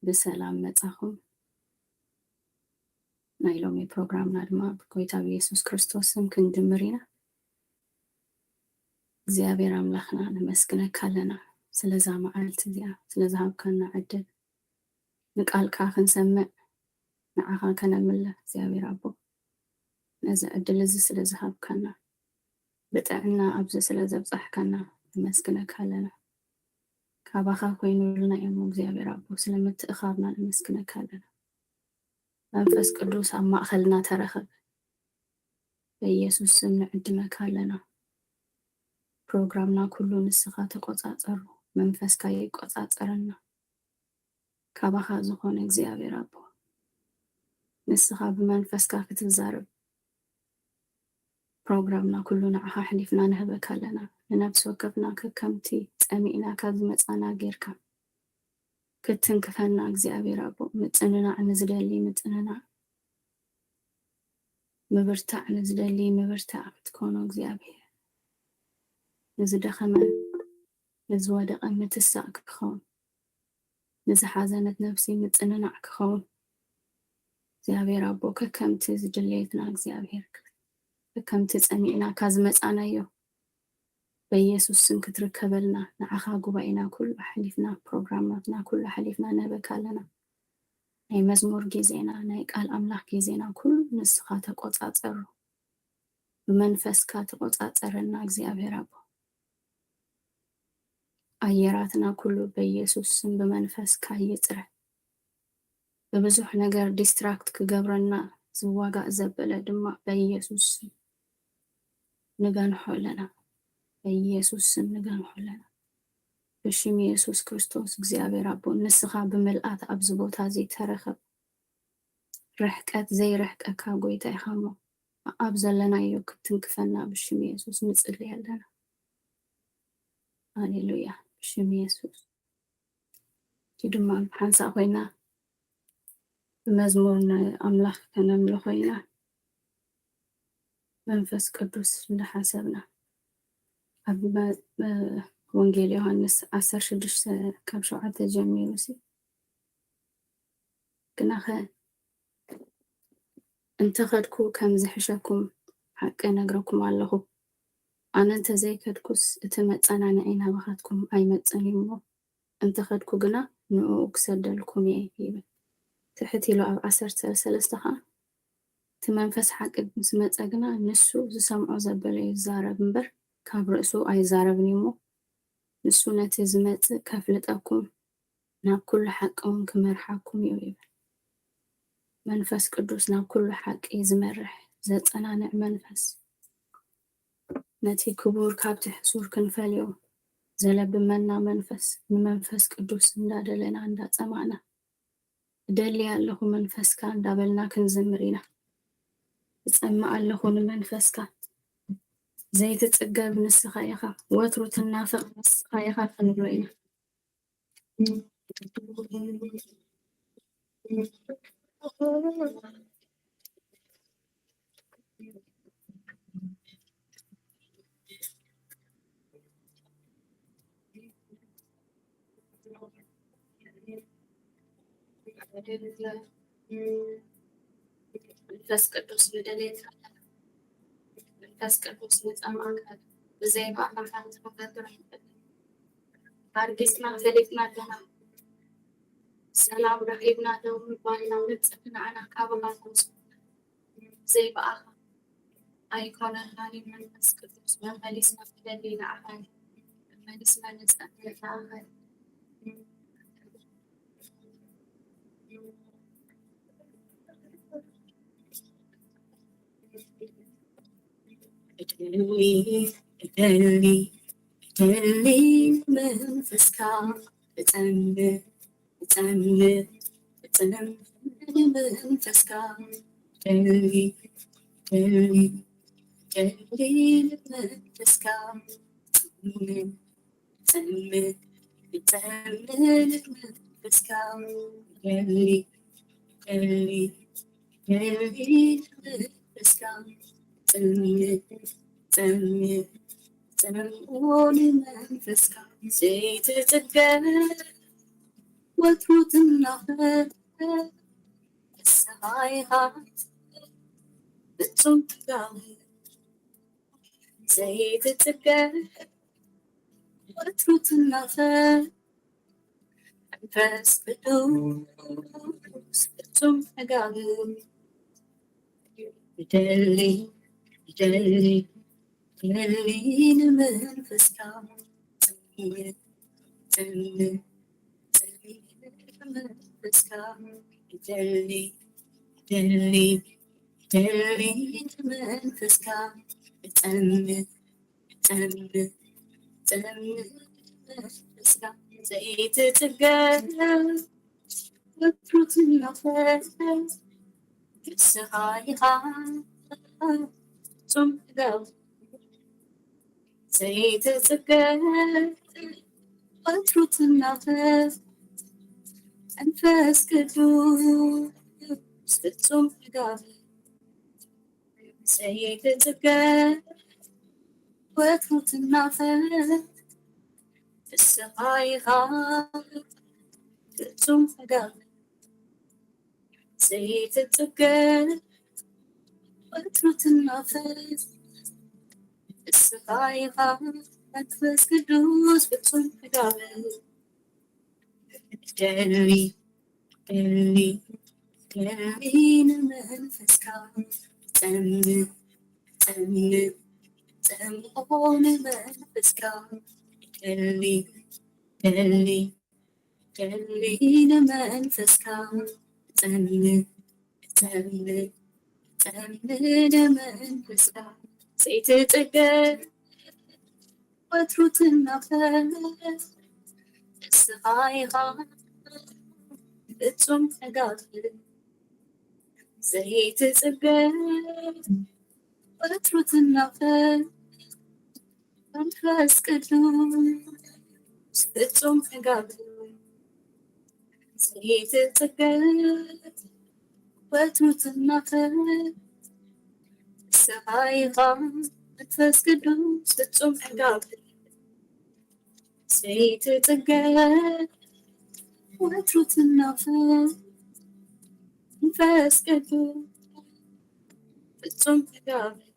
بسلام መጻኹም ናይ ሎሚ ፕሮግራምና ድማ ብጎይታ ኢየሱስ ክርስቶስም ክንጅምር ኢና። እግዚአብሔር አምላኽና ንመስግነካ ኣለና ስለዛ መዓልቲ እዚኣ ስለዝሃብካና ዕድል ንቃልካ ክንሰምዕ ንዓኻ ከነምልኽ እግዚአብሔር አቦ ነዚ ዕድል እዚ ስለዝሃብካና ብጥዕና ኣብዚ ስለዘብፃሕካና ንመስግነካ ኣለና። ካባኻ ኮይኑልና እዮም እግዚአብሔር አቦ ስለምትእኻብና ንመስግነካ ኣለና። መንፈስ ቅዱስ ኣብ ማእኸልና ተረኸብ በኢየሱስ ስም ንዕድመካ ኣለና። ፕሮግራምና ኩሉ ንስኻ ተቆፃፀሩ፣ መንፈስካ ይቆፃፀረና። ካባኻ ዝኾነ እግዚአብሔር አቦ ንስኻ ብመንፈስካ ክትዛረብ ፕሮግራምና ኩሉ ንዓኻ ሕሊፍና ንህበካ ኣለና። ንነፍሲ ወከፍና ከከምቲ ፀሚእና ካብ ዝመፃና ጌርካ ክትንክፈና እግዚአብሔር አቦ ምፅንናዕ ንዝደሊ ምፅንናዕ ምብርታዕ ንዝደሊ ምብርታዕ ክትኮኖ እግዚአብሔር ንዝደኸመ ንዝወደቐ ምትሳእ ክኸውን ንዝሓዘነት ነፍሲ ምፅንናዕ ክኸውን እግዚአብሔር አቦ ከከምቲ ዝድሌትና እግዚአብሔር ከከምቲ ፀሚእና ካብ ዝመፃናዮ በኢየሱስ ስም ክትርከበልና ንዓኻ ጉባኤና ኩሉ ሓሊፍና ፕሮግራማትና ኩሉ ሓሊፍና ንህበካ ኣለና። ናይ መዝሙር ጊዜና ናይ ቃል ኣምላኽ ጊዜና ኩሉ ንስኻ ተቆፃፀሩ፣ ብመንፈስካ ተቆፃፀረና እግዚአብሔር አቦ። ኣየራትና ኩሉ በኢየሱስ ስም ብመንፈስካ ይፅረይ። በብዙሕ ነገር ዲስትራክት ክገብረና ዝዋጋእ ዘበለ ድማ በኢየሱስ ስም ንገንሖ ኣለና። በኢየሱስ ስም ንገንሖ ኣለና። ብሽም ኢየሱስ ክርስቶስ እግዚአብሔር አቦ ንስኻ ብምልኣት ኣብዚ ቦታ እዚ ተረኸብ። ርሕቀት ዘይርሕቀካ ጎይታ ኢኻ እሞ ኣብ ዘለናዮ ክትንክፈና ብሽም ኢየሱስ ንፅልይ ኣለና። ሃሌሉያ ብሽም ኢየሱስ። እቲ ድማ ብሓንሳእ ኮይና ብመዝሙር ንኣምላኽ ከነምልኾ ኢና። መንፈስ ቅዱስ እንዳሓሰብና ኣብ ወንጌል ዮሐንስ 16 ካብ 7 ጀሚሩ ግናኸ እንተኸድኩ ከም ዝሕሸኩም ሓቂ ነግረኩም ኣለኹ። ኣነ እንተዘይከድኩስ እቲ መፀናንዒ ናባኻትኩም ኣይመፅን እዩ እሞ እንተኸድኩ ግና ንኡ ክሰደልኩም እየ ይብል። ትሕት ኢሉ ኣብ 13 ከዓ እቲ መንፈስ ሓቂ ምስ መፀ ግና ንሱ ዝሰምዖ ዘበለ ይዛረብ እምበር ካብ ርእሱ ኣይዛረብን እሞ ንሱ ነቲ ዝመፅእ ከፍልጠኩም ናብ ኩሉ ሓቂ እውን ክመርሓኩም እዩ ይብል። መንፈስ ቅዱስ ናብ ኩሉ ሓቂ ዝመርሕ ዘፀናንዕ መንፈስ ነቲ ክቡር ካብቲ ሕሱር ክንፈልዮ ዘለብመና መንፈስ ንመንፈስ ቅዱስ እንዳደለና እንዳፀማዕና እደሊ ኣለኹ መንፈስካ እንዳበልና ክንዝምር ኢና። እፀማዕ ኣለኹ ንመንፈስካ ዘይትፅገብ ንስኻ ኢኻ ወትሩ ትናፍቕ ንስኻ ኢኻ ክንብሎ ኢና። መንፈስ ቅዱስ ንደሌት መንፈስ ቅዱስ ንፀማዕካ ብዘይባእካ ክትፈክር ባርጊስና ፈሊጥና ኣለና ሰላም ረኺብና ደው ባልና ንፅህ ንዓና ካብኻ ንወስዶ ዘይባእኻ ኣይኮነናኒ መንፈስ ቅዱስ መመሊስና ትደሊ ንዓኻ መመሊስና ንፀህ ንዓኻ እደሊ መንፈስካ እፀምር እፀምር እፀምር መንፈስካ እደሊ መንፈስካ እፀምር እፀምር እፀምር መንፈስካ እደሊ መንፈስካ እፀምር እፀምር እፀምር መንፈስካ ዘይትፅገብ وتروت النهار السهاي هات بتم تقاوي زي تتقى وتروت النهار بس بدوس بتم تقاوي يدلي يدلي يدلي المنفس كام يدلي يدلي المنفس كام يدلي يدلي يدلي المنفس كام يتأمل يتأمل يتأمل المنفس كام زي تتقلب وتروت النفس السهاي هات ثم تقاوي زي تتقلب وتروت النفس أنفاس قدوس ثم تقاوي زي تتقلب وتروت النفس السهاي هات ثم تقاوي زي تتقلب وتروت النفس السهاي هات أنفاس قدوس ثم تقاوي دلي دلي دلينا منفس كام تأمل تأمل تأمل منفس كام دلي دلي دلينا منفس كام تأمل تأمل تأمل منفس كام زي تتقل وتروت النفس السهاي هات ثم تقاوي زي تتقل وتروت النفس أنفاس قدوس ثم تقاوي زي تتقل وتروت النفس السهاي هات أنفاس قدوس ثم تقاوي زي تتقل وتروت النفس أنفاس قدوس ثم تقاوي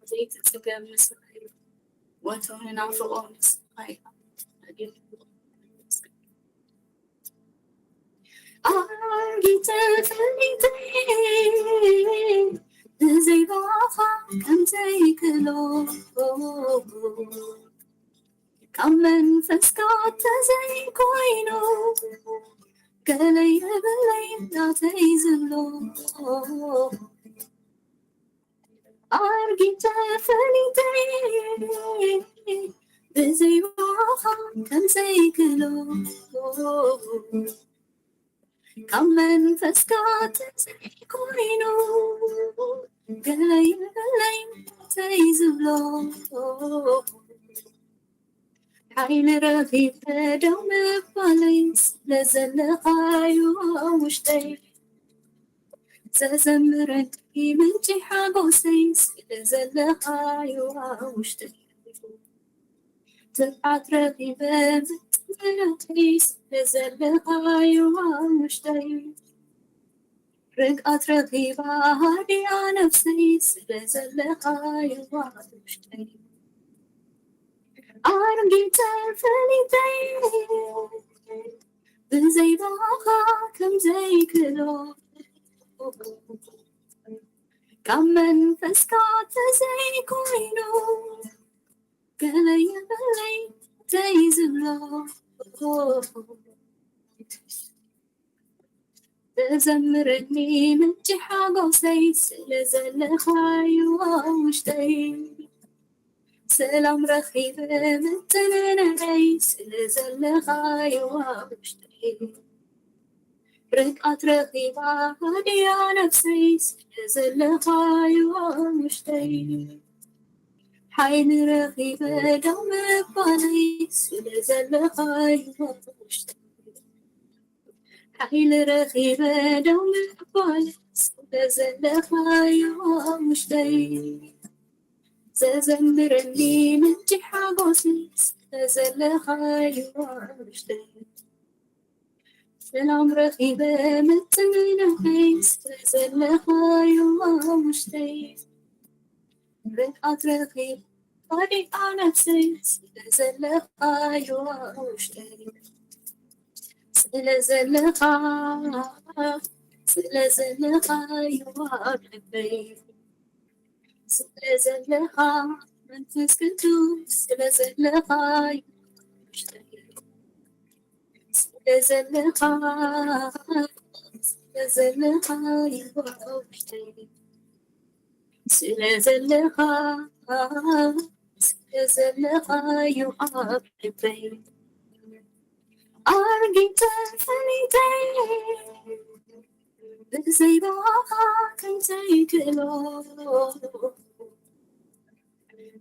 زي تتقل وتون نعرف أونس هاي أرجيت زي بابا كان زي كلو كمن فسكات زي كوينو كلي بلي لا تيزلو أرجيت زي بابا كان زي كلو كمن فسكات زي كوينو كلي بلي تيزلو حين رغيب دوم باليس لزلقايو وشتي زمرت من جحا سيس لزلقايو وشتي تبعت رغيبة بتمرتيس لزلقايو وشتي رقعت رغيبة هادي نفسيس لزلقايو وشتي أرجيت فليتين زي بابا كم زي كلو كمن فسكات زي كوينو كلي بلي تيزلو تزمرني من جحا قوسيس لزل خايو وشتي سلام رخيبة متنين عيس لزل خايو وشتي رقعت رخيبة هادية نفسيس لزل خايو وشتي حين رخيبة دوم باليس لزل خايو وشتي حين رخيبة دوم باليس لزل خايو وشتي ዘዘምረኒ ምንጭ ሓጎሲ ስለዘለኻዮ ውሽጠይ ሰላም ረኺበ ምጥንናይ ስለዘለኻዮ ውሽጠይ ርሕቐት ረኺብ ጻዲቓ ነፍሰይ ስለዘለኻዮ ውሽጠይ ስለዘለኻዮ ኣብ ልበይ ስለዘለኻ መንፈስ ቅዱስ ስለዘለኻዮ ውሽጠይ ስለዘለኻዮ ውሽጠይ ስለዘለኻዮ ኣብ ልበይ ኣርጊተ ፈሊተይ ብዘይባኻ ከንዘይክእሎ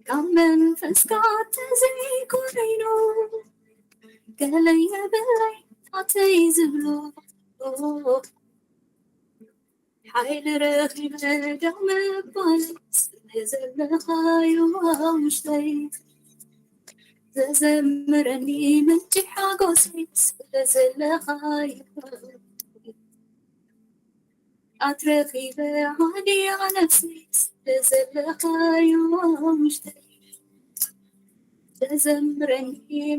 ካብ መንፈስካ ተዘይኮነይኖ ገለየ ብለይ ታተይ ዝብሎ ሓይሊ ረኺበ ዳግመ ባል ስለዘለኻዮ ውሽጠይ ዘዘምረኒ ምንጭ ሓጎሰይ ስለዘለኻዮ ኣትረኺበ ሃዲያ ነፍሰይ ስለዘለኻዮ ውሽጠይ ዘዘምረኒ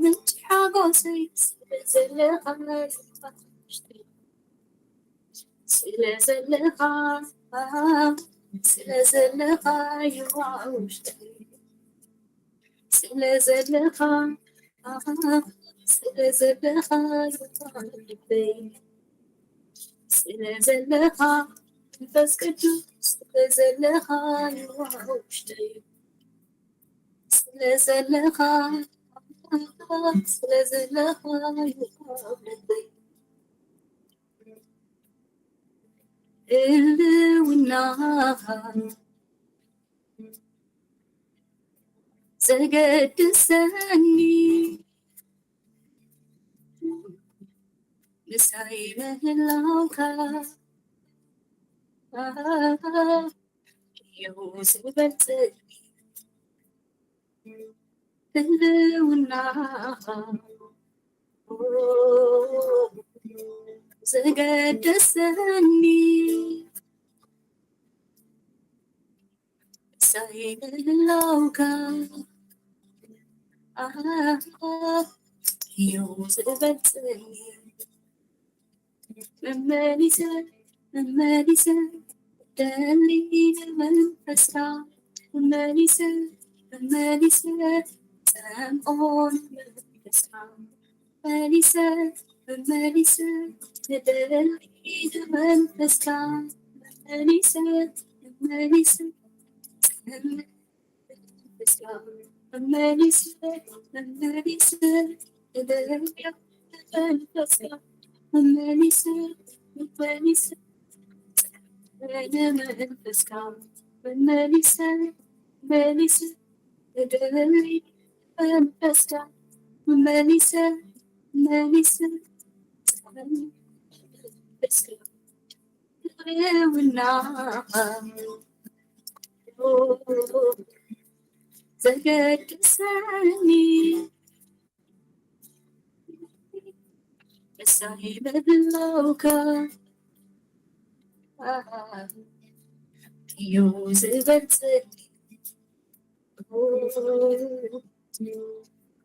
ምንጭ ሓጎሰይ ስለዘለኻዮ ውሽጠይ ስለዘለኻዮ ውሽጠይ ስለዘለኻዮ ልበይ ስለዘለኻ መንፈስ ቅዱስ ስለዘለኻዮ ውሽጠይ ስለዘለኻዮ ልበይ ህልውናኻ ዘገድሰኒ ምሳይ ምህላውካ እዩ ዝበልፅኒ ህልውናኻ ዘገድሰኒ ምሳይ ምህላውካ እዩ ዝበልፅኒ መመሊሰ ደሊ መንፈስካ መመሊሰ ፀምኦን መንፈስካ መመሊሰ ደሊ መንፈስካ መመሊሰ ዘገድሰኒ ምሳይ ምህላውካ እዩ ዝበልፅኒ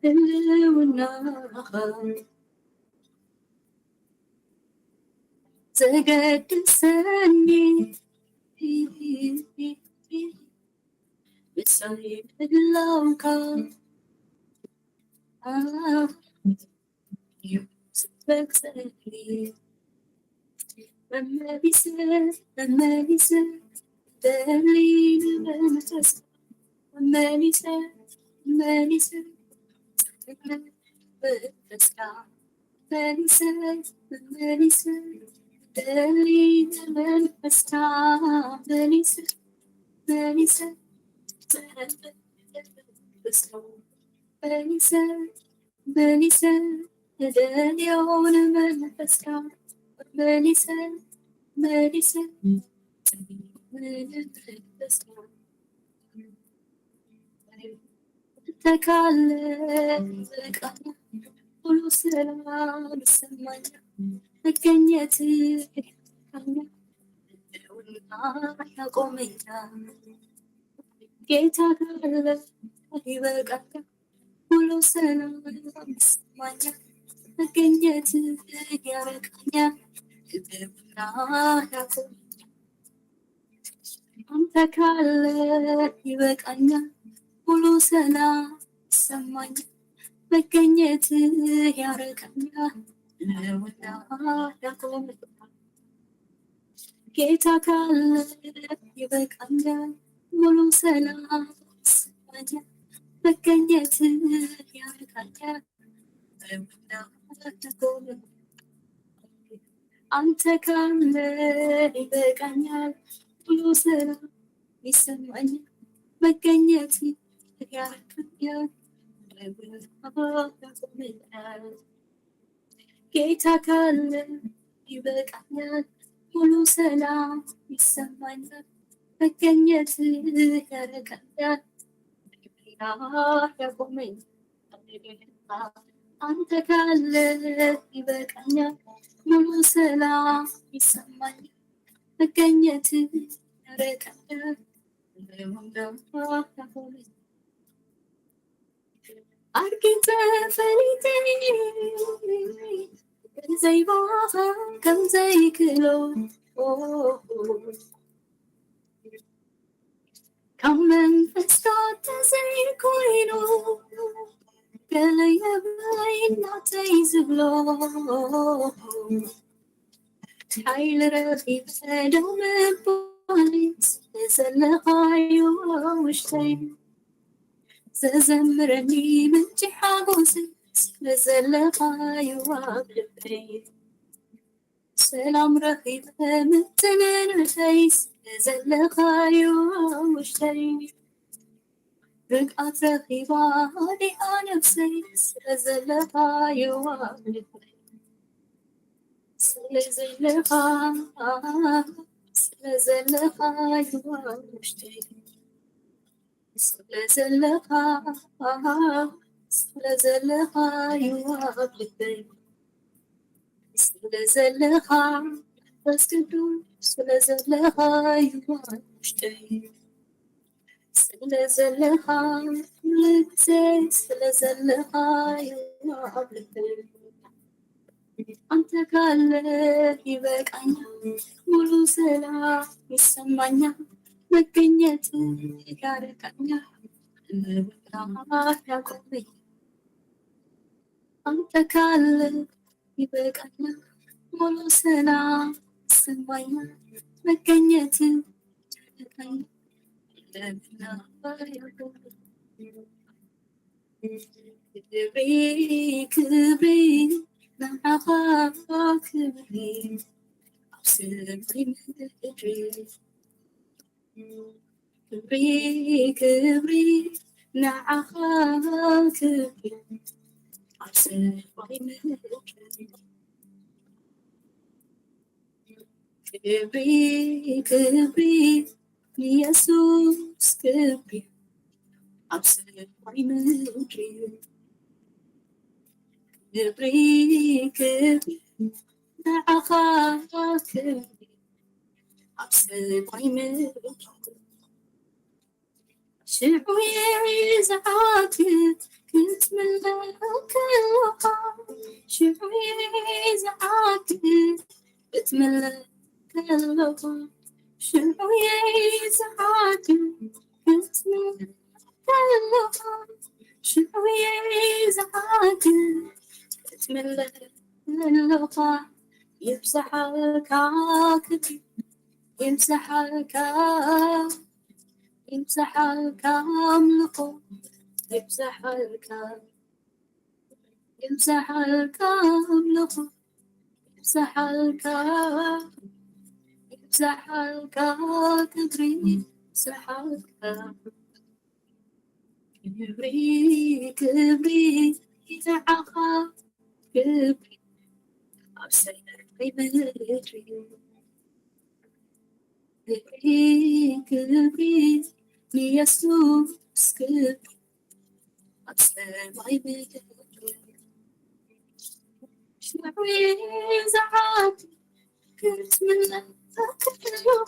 ህልውናኻ ዘገድሰኒ ምሳይ ምህላውካ እዩ ዝበልፅኒ መመሊሰ ደሊ መንፈስካ መመሊሰ መንፈስካ መመሊሰ ደሊ መንፈስካ መመሊሰ መመሊሰ ደልዮን መንፈስካ መመሊሰ መንፈስካ تكالب قانا كل سلام سمانا مكنيتي كانا ونا قومينا يتكالب قانا كل سلام سمانا مكنيتي كانا ونا قومينا أنت كالله يبقى كل سنة سمعني مكنيتي يا ركنا لولا يقوم كيتا كالله يبقى كل سنة سمعني مكنيتي يا ركنا لولا يقوم أنت كالله يبقى كل سنة يسمعني مكنيتي يا ركنا كيتا كالله يبقى كل سنة يسمعني مكنيتي يا ركنا يا قومي أنت كالله يبقى كل سنة يسمعني مكنيتي يا ركنا أركض فريتي كم زي باها كم زي كيلو كم من فستات زي كوينو كلا يبين نعطي زبلو تحيل رفيق دوم بوليس زلقايو وشتين زمرني من جحابوسي زلقايو وابلبي سلام رخيب من تمن الفيس زلقايو وشتين رقعت رخيبة هادي أنا بسيس زلقايو وابلبي زلقايو وشتين زلقايو وابلبي زلقايو بس كدو زلقايو وشتين زلقايو لتسي زلقايو وابلبي أنت كالله يبقى ሙሉ ሰላም ይሰማኛል መገኘትህ ያረካኛል ያቆመኝ አንተ ካለህ ይበቃኛል ሙሉ ሰላም ይሰማኛል መገኘትህ ያረካኛል ክብሬ نعاك كبري أبصري مدري كبري نعاك كبري أبصري مدري كبري يسوس كبري أبصري مدري كبري نعاك كبري أبصري مدري شعوري زعاتك كنت من لك الوقع شعوري زعاتك كنت من لك الوقع شعوري زعاتك كنت من لك الوقع شعوري زعاتك كنت من لك الوقع يمسح الكاكتي يمسح الكاكتي يمسح الكامل يمسح الكامل يمسح الكامل يمسح الكامل يمسح الكامل يمسح الكامل كبري كبري يتعخى كبري أبصرك بمدري كبري كبري يسوس كبري سماي بيدك شعري زعات كنت من فكرهم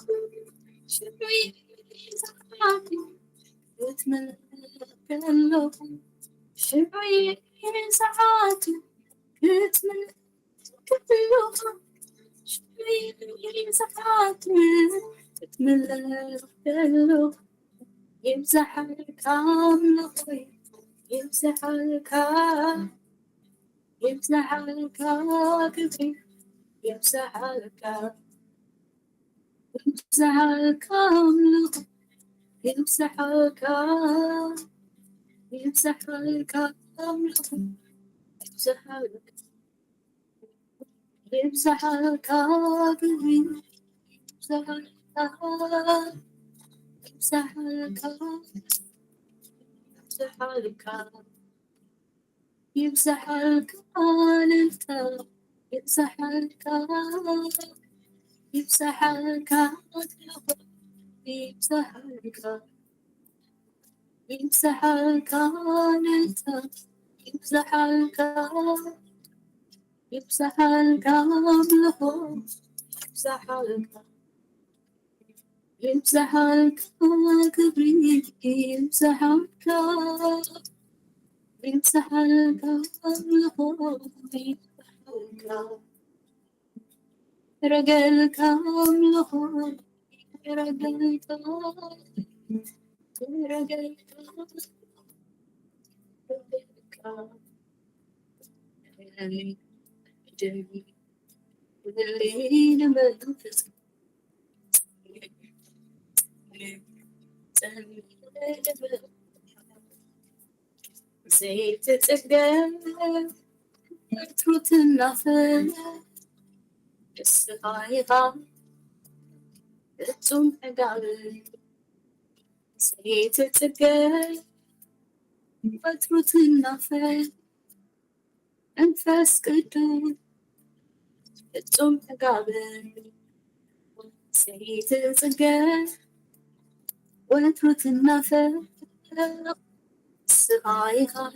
شعري زعات كنت من فكرهم شعري زعات كنت من فكرهم شعري زعات كنت من فكرهم يمسح الكامل يمسح الكامل يمسح الكاكب يمسح الكامل يمسح الكامل يمسح الكامل يمسح الكامل يمسح يمسح الكاكب يمسح الكامل يمسح الكامل يمسح الكامل يمسح الكامل يمسح الكامل يمسح الكامل يمسح الكامل يمسح الكامل يمسح الكامل يمسح الكامل يمسح الكامل يمسح الكامل يمسح الكامل يمسح الكامل رجع الكامل رجع الكامل رجع الكامل الليل منفس زيت تتقل تروت النفل الصغيرة تم قلبي زيت تتقل تروت النفل أنفاس قدود تم قلبي زيت تتقل وتروت النفل الصغيرة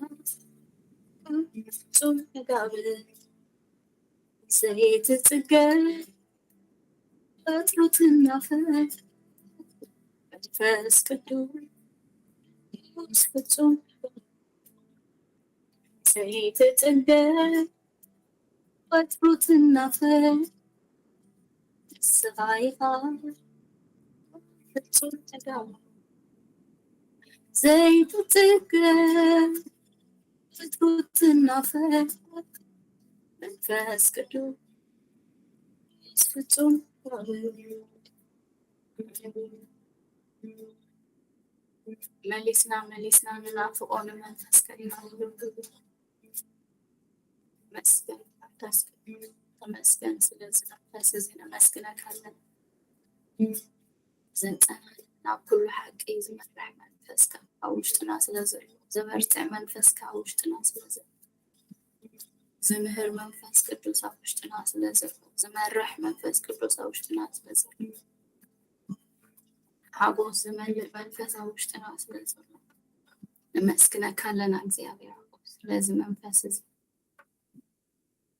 تم قلبي زيت تتقل تروت النفل أنفاس قدود تم زيت تتقل وتروت النفل الصغيرة تم زيت تتقل وتروت النفل أنفاس قدود تم ملسنا ننافقون መንፈስ መስገን ተመስገን ስለዚህ መንፈስ እዚ ነመስግነካለን ዘንፀና ናብ ኩሉ ሓቂ ዝመርሕ መንፈስካ ኣብ ውሽጥና ስለዘሎ ዘመርትዕ መንፈስካ ኣብ ውሽጥና ስለዘሎ ዝምህር መንፈስ ቅዱስ ኣብ ውሽጥና ስለዘሎ ዝመርሕ መንፈስ ቅዱስ ኣብ ውሽጥና ስለዘሎ ሓጎስ ዝመልእ መንፈስ ኣብ ውሽጥና ስለዘሎ ነመስግነካለን እግዚአብሔር ስለዚህ መንፈስ እዚ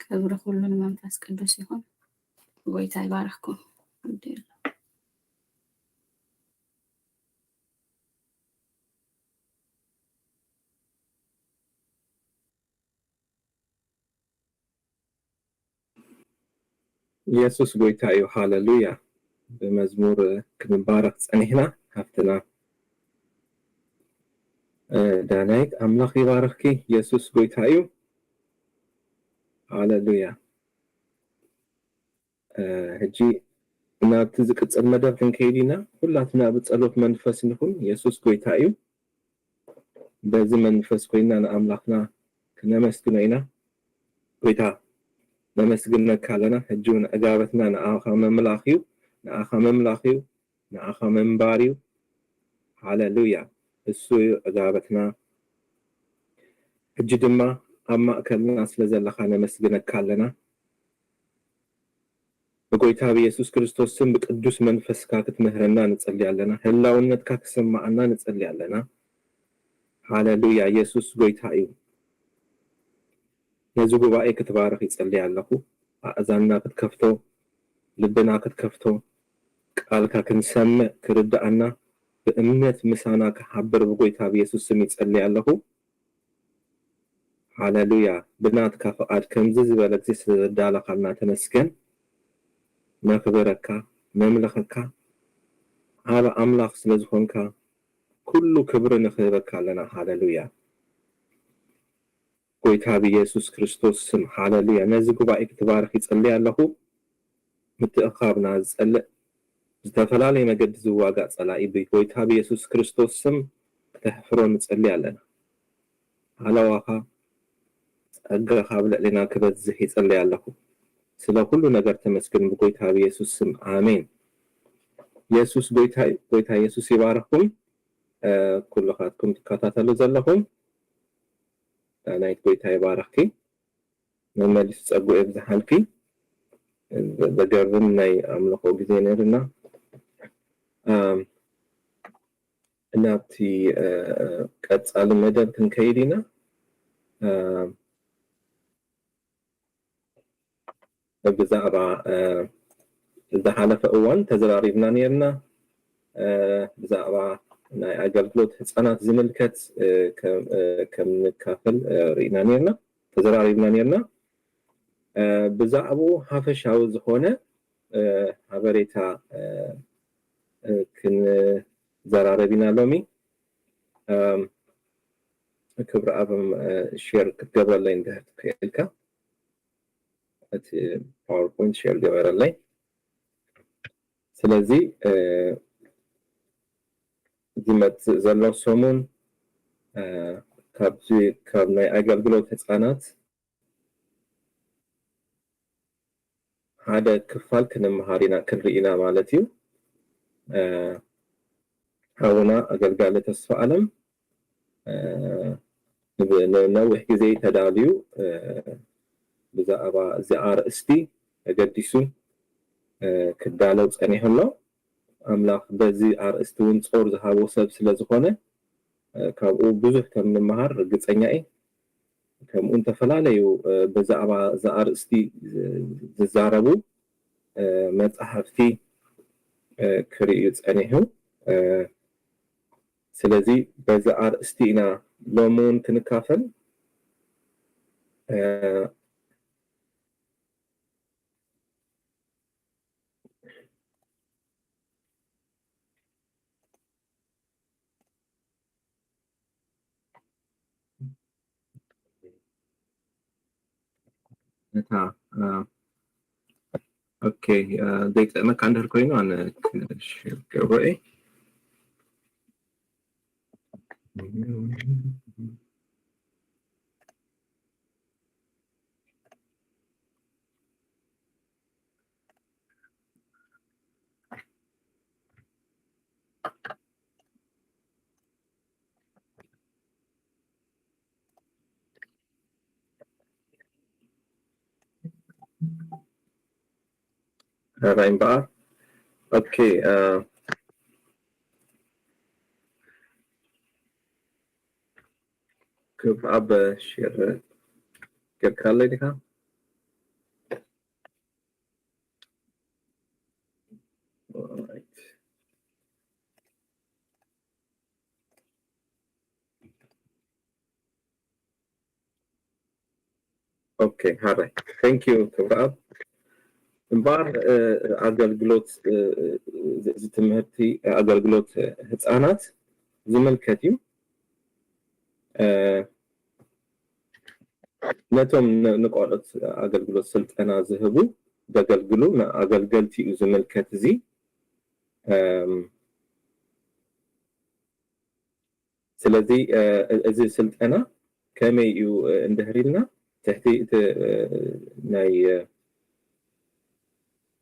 ክብሪ ኩሉ ንመንፈስ ቅዱስ ይሁን ጎይታ ይባርክኩም ኢየሱስ ጎይታ እዩ ሃሌሉያ በመዝሙር ክንባረክ ጸኒሕና ሃፍትና ዳናይት አምላኽ ይባርክኪ ኢየሱስ ጎይታ እዩ ሃሌሉያ ሕጂ ናብቲ ዝቅፅል መደብ ክንከይድና ሁላትና ብጸሎት መንፈስ ንኹን ኢየሱስ ጎይታ እዩ በዚ መንፈስ ኮይና ንኣምላኽና ክነመስግኖ ኢና ጎይታ ነመስግነካ ኣለና ሕጂውን ዕጋበትና ንኣኻ መምላኽ እዩ ንኣኻ መምላኽ እዩ ንኣኻ መንባር እዩ ሃሌሉያ እሱ እዩ ዕጋበትና ሕጂ ድማ ኣብ ማእከልና ስለዘለኻ ነመስግነካ ኣለና በጎይታ በኢየሱስ ክርስቶስ ስም በቅዱስ መንፈስካ ክትምህረና ንጸልይ ኣለና ህላውነትካ ክሰማዓና ንጸልይ ኣለና ሃሌሉያ ኢየሱስ ጎይታ እዩ ነዚ ጉባኤ ክትባረኽ ይጸልይ ኣለኹ ኣእዛንና ክትከፍቶ ልብና ክትከፍቶ ቃልካ ክንሰምዕ ክርዳእና በእምነት ምሳና ክሓብር ብጎይታ ኢየሱስ ስም ይጸልይ ኣለኹ ሃሌሉያ ብናትካ ፈቃድ ከምዚ ዝበለ ግዜ ስለዘዳለኻልና ተመስገን ነክብረካ ነምልኸካ ዓብ ኣምላኽ ስለዝኾንካ ኩሉ ክብሪ ንኽህበካ ኣለና ሃሌሉያ ጎይታ ኢየሱስ ክርስቶስ ስም ሃሌሉያ ነዚ ጉባኤ ክትባርኽ ይጸልይ ኣለኹ ምትእኻብና ዝጸልእ ዝተፈላለዩ መገዲ ዝዋጋእ ጸላኢ ብጎይታ ኢየሱስ ክርስቶስ ስም ክትሕፍሮ ንጸልይ ኣለና ሃላዋኻ ጸጋኻ ብልዕልና ክበዝሕ ይጸልይ ኣለኹ ስለ ኩሉ ነገር ተመስገን ብጎይታ ኢየሱስ ስም አሜን ኢየሱስ ጎይታ ኢየሱስ ይባርኽኩም ኩልኻትኩም ትከታተሉ ዘለኹም ናይት ጎይታ ይባርኽኪ መመልስ ጸጉዕ ይብዛሓልኪ ዘገርም ናይ ኣምልኾ ግዜ ነርና እናብቲ ቀጻሊ መደብ ክንከይድ ኢና ብዛዕባ ዝሓለፈ እዋን ተዘራሪብና ነርና ብዛዕባ ናይ ኣገልግሎት ህፃናት ዝምልከት ከም ንካፈል ርኢና ነርና ተዘራሪብና ነርና ብዛዕባ ሓፈሻዊ ዝኾነ ሓበሬታ ክንዘራረብ ኢና ሎሚ ክብሪ ኣብም ሼር ክትገብረለይ እንድሕር ትክእልካ እቲ ፓወርፖይንት ሼር ገበረለይ ስለዚ ዝመጽእ ዘሎ ሰሙን ካብ ናይ ኣገልግሎት ህፃናት ሓደ ክፋል ክንመሃር ኢና ክንርኢና ማለት እዩ ኣቡና ኣገልጋሊ ተስፋ ዓለም ንነዊሕ ግዜ ተዳልዩ ብዛዕባ እዚ ኣርእስቲ ኣገዲሱ ክዳለው ጸኒሑ ኣሎ ኣምላኽ በዚ ኣርእስቲ እውን ጾር ዝሃቦ ሰብ ስለ ዝኾነ ካብኡ ብዙሕ ከም ንምሃር ርግጸኛ እየ ከምኡ ተፈላለዩ ብዛዕባ እዚ ኣርእስቲ ዝዛረቡ መጽሓፍቲ ክርእዩ ጸኒሑ ስለዚ በዚ ኣርእስቲ ኢና ሎሚ እውን ክንካፈል اوكي ديت ما كان عندها كوينو انا كروي راين بقى اوكي كيف اب شير كيف قال لي ديها اوكي هذا ثانك يو كباب እምበር ኣገልግሎት ትምህርቲ ኣገልግሎት ህፃናት ዝምልከት እዩ ነቶም ንቆልዑት ኣገልግሎት ስልጠና ዝህቡ ዘገልግሉ ኣገልገልቲ እዩ ዝምልከት እዚ ስለዚ እዚ ስልጠና ከመይ እዩ እንድህሪልና ትሕቲ ናይ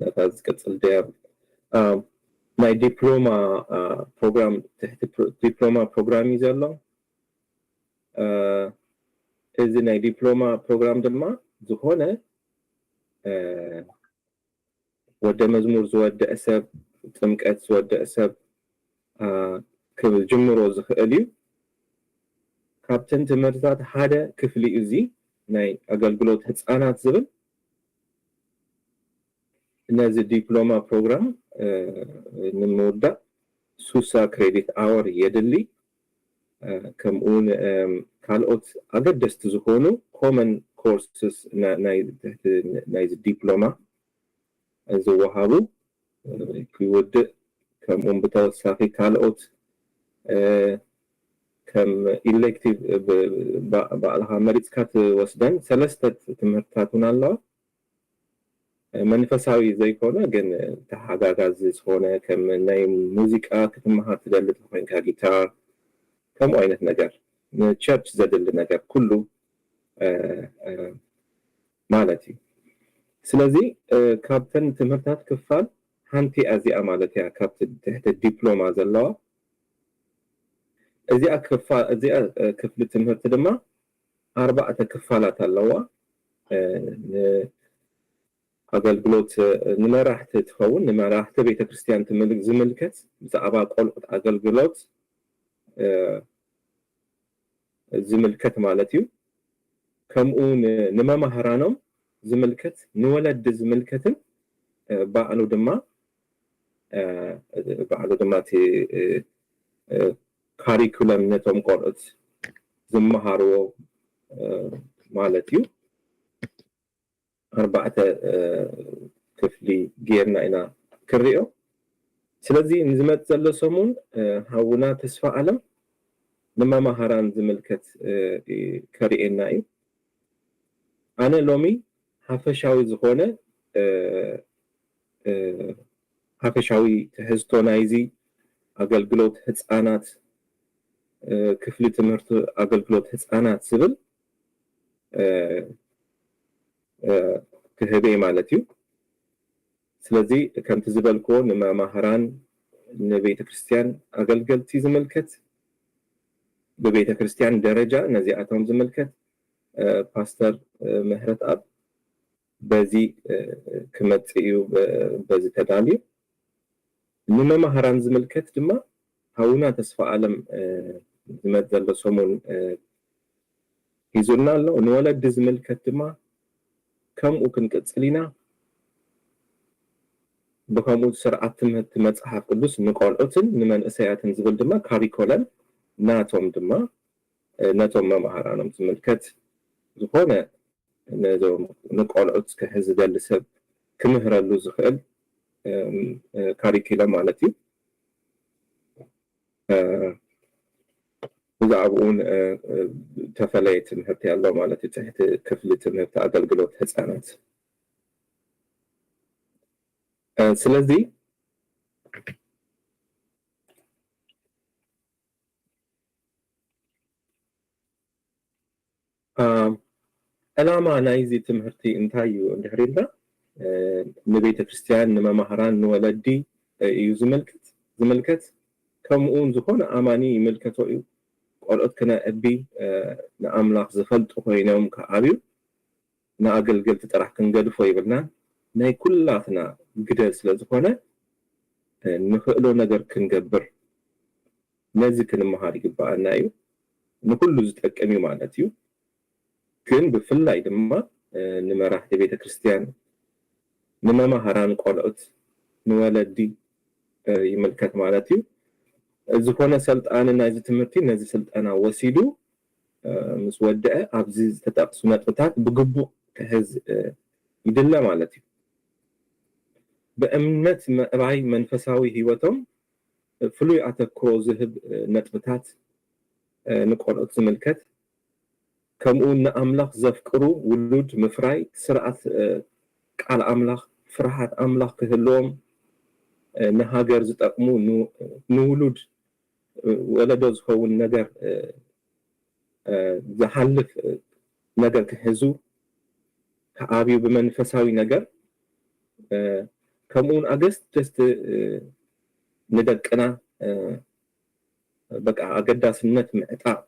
نتاز كتل دير my diploma program diploma program يزالو إذن my diploma program دلما زخونة وده مزمور زود أسب تمكأت زود أسب كل جمرو زخاليو كابتن تمرزات هذا كفلي إزي ناي أقلقلوت هتسانات زبل نازل دبلوما بروجرام نمودا سوسا كريديت اور يدلي كمون كالوت أقدس تزخونو common courses ناي دبلوما زوهابو كيود كمون بتوساقي كالوت كم إلكتيف بعلها مريض وسدان ثلاثة تمرتاتون الله منفساوي زي كونا جن تحقاقات زي كونا كم ناي موسيقى كتمها تدلت لخوين كجيتار كم أينة نجار تشابس زدل نجار كله مالتي سلازي كابتن تمرتات كفال هانتي أزي أمالتي كابتن تحت الدبلومة زلوا أزي كفال أزي كفل تمرت دما 4 كفالات اللوا أقلقلوت نمراحت تخون نمراحت بيت كريستيان تملك زملكت بزعبا قلقت أقلقلوت زملكت مالتيو كمون نما مهرانم زملكت نولد زملكتن بعلو دما تي كاريكولم نتوم قلقت زمهارو مالتيو 4 كفلي جيرنا إنا كريو سلازي نزمت زلو سمون هاونا تسفى علم نما مهاران زملكت كريئنا إيو أنا لومي حفشاوي زخونة حفشاوي تهزتو نايزي أقلقلوت هتسانات كفلي تمرت أقلقلوت هتسانات سبل كهبي مالتيو سلازي كانت زبالكو نما مهران نبيت كريستيان أقلقل تي زملكت ببيت كريستيان درجة نزيعتهم زملكت باستر مهرت أب بزي كمتيو بزي تداليو نما مهران زملكت دما هاونا تسفى عالم زمت زلو سومون يزولنا الله نولد زملكت دما كم وكن كتسلينا بكمو سرعة تمت مصحف قدس نقالقتن نمن اسياتن زبل دما كاريكولم ناتوم دما ناتوم مهرانم زملكت زخونه نزوم نقالقت كهز دلسب كمهرلو زخل كاريكولم مالتي وزعبون تفليت مهرتي الله مالتي تحت كفلة مهرت أقلقلوت هزانات سلازي ألاما نايزي تمهرتي انتايو اندهريلا نبيت كريستيان نما مهران نولدي يو زملكت كمؤون زخون أماني ملكتو يو قلت كنا أبي نأملاق زفلت وينهم كعابيو نأقلقل تطرح كنقدفو يبلنا ناي كلاتنا قدر سلازخونه نخلو نقر كنقبر نازي كنمهاري قبعنا يو نكلو زتأكمي معناتيو كن بفلاي دما نما راح بيت كريستيان نما مهران قلت نولدي يملكت معناتيو زخونه سلطان نازي تمرتي نازي سلطانا وسيدو مسودة أبزيز تتقسو نطبتات بقبو كهز يدلا معناتيو بأمنت رأي منفساوي هيوتهم فلوي أتكرو زهب نطبتات نقرأت زملكت كمون أملاق زفكرو ولود مفراي سرعة قال أملاق فرحات أملاق كهلوم نهاجر زتقمو نولود ولدوز هو النجر زحلف نجر كهزو كعابيو بمنفساوي نجر كمون أجست جست ندقنا بقى أقداس النت معتا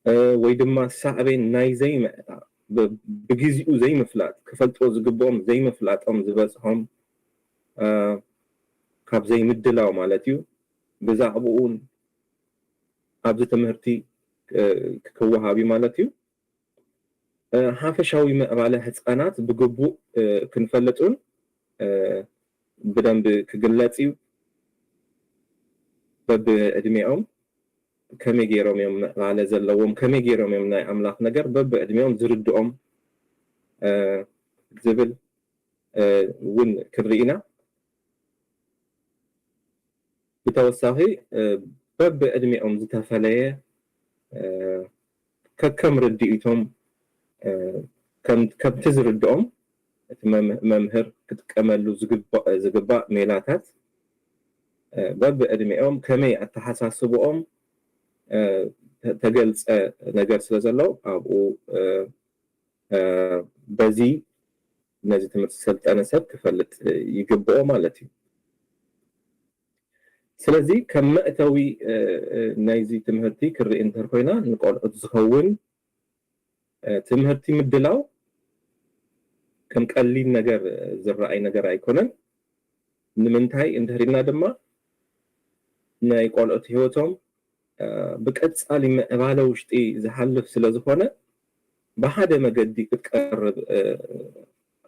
ويدما ساعبين ناي زي معتا بجزئو زي مفلات كفلتو زقبهم زي مفلات أم زبزهم كاب زي مدلاو مالتيو بزعبون أبز تمهرتي ክወሃቢ ማለት እዩ ሓፈሻዊ ምዕባለ ህፃናት ብግቡእ ክንፈልጡን በደንብ ክግለጽ እዩ በብዕድሜኦም ከመይ ገይሮም እዮም ምዕባለ ዘለዎም ከመይ ገይሮም እዮም ናይ ኣምላኽ ነገር በብዕድሜኦም ዝርድኦም ዝብል ውን ክንርኢና ብተወሳኺ በብዕድሜኦም ዝተፈለየ ከከም ርድኢቶም ከምቲ ዝርድኦም እቲ መምህር ክጥቀመሉ ዝግባእ ሜላታት በብዕድሜኦም ከመይ ኣተሓሳስብኦም ተገልጸ ነገር ስለ ዘሎ ኣብኡ በዚ ነዚ ትምህርቲ ሰልጠነ ሰብ ክፈልጥ ይግብኦ ማለት እዩ ስለዚ ከም መእተዊ ናይዚ ትምህርቲ ክርኢ እንተር ኮይና ንቆልዑት ዝኸውን ትምህርቲ ምድላው ከም ቀሊል ነገር ዝረኣይ ነገር ኣይኮነን ንምንታይ እንተሪና ድማ ናይ ቆልዑት ህይወቶም ብቀጻሊ ምዕባለ ውሽጢ ዝሓልፍ ስለ ዝኾነ ብሓደ መገዲ ክትቀርብ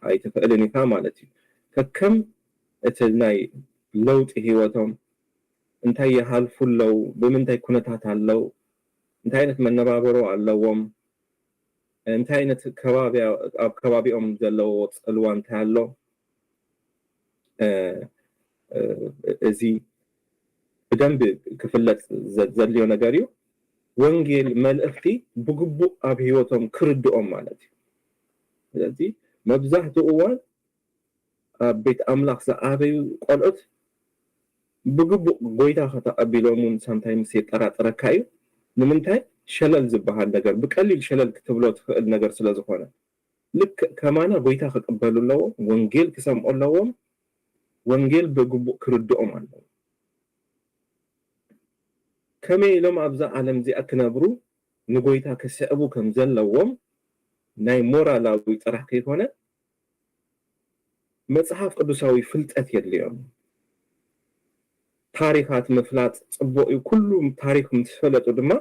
ኣይትኽእልን ኢኻ ማለት እዩ ከከም እቲ ናይ ለውጢ ህይወቶም እንታይ ይሃልፉ ኣለው ብምንታይ ኩነታት ኣለው እንታይ ዓይነት መነባበሮ ኣለዎም እንታይ ዓይነት ኣብ ከባቢኦም ዘለዎ ፅልዋ እንታይ ኣሎ እዚ ብደንብ ክፍለጥ ዘድልዮ ነገር እዩ ወንጌል መልእኽቲ ብግቡእ ኣብ ህይወቶም ክርድኦም ማለት እዩ ስለዚ መብዛሕትኡ እዋን ኣብ ቤት ኣምላኽ ዝዓበዩ ቆልዑት ብግቡእ ጎይታ ከተቐቢሎምን ሳምታይምስ የጠራጥረካ እዩ ንምንታይ ሸለል ዝበሃል ነገር ብቀሊል ሸለል ክትብሎ ትኽእል ነገር ስለ ዝኾነ ልክ ከማና ጎይታ ክቅበሉ ኣለዎም ወንጌል ክሰምዑ ኣለዎም ወንጌል ብግቡእ ክርድኦም ኣለዎም ከመይ ኢሎም ኣብዛ ዓለም እዚኣ ክነብሩ ንጎይታ ክስዕቡ ከም ዘለዎም ናይ ሞራላዊ ጥራሕ ከይኮነ መጽሓፍ ቅዱሳዊ ፍልጠት የድልዮም ታሪኻት ምፍላጥ ጽቡቕ እዩ ኩሉ ታሪክ ምትፈለጡ ድማ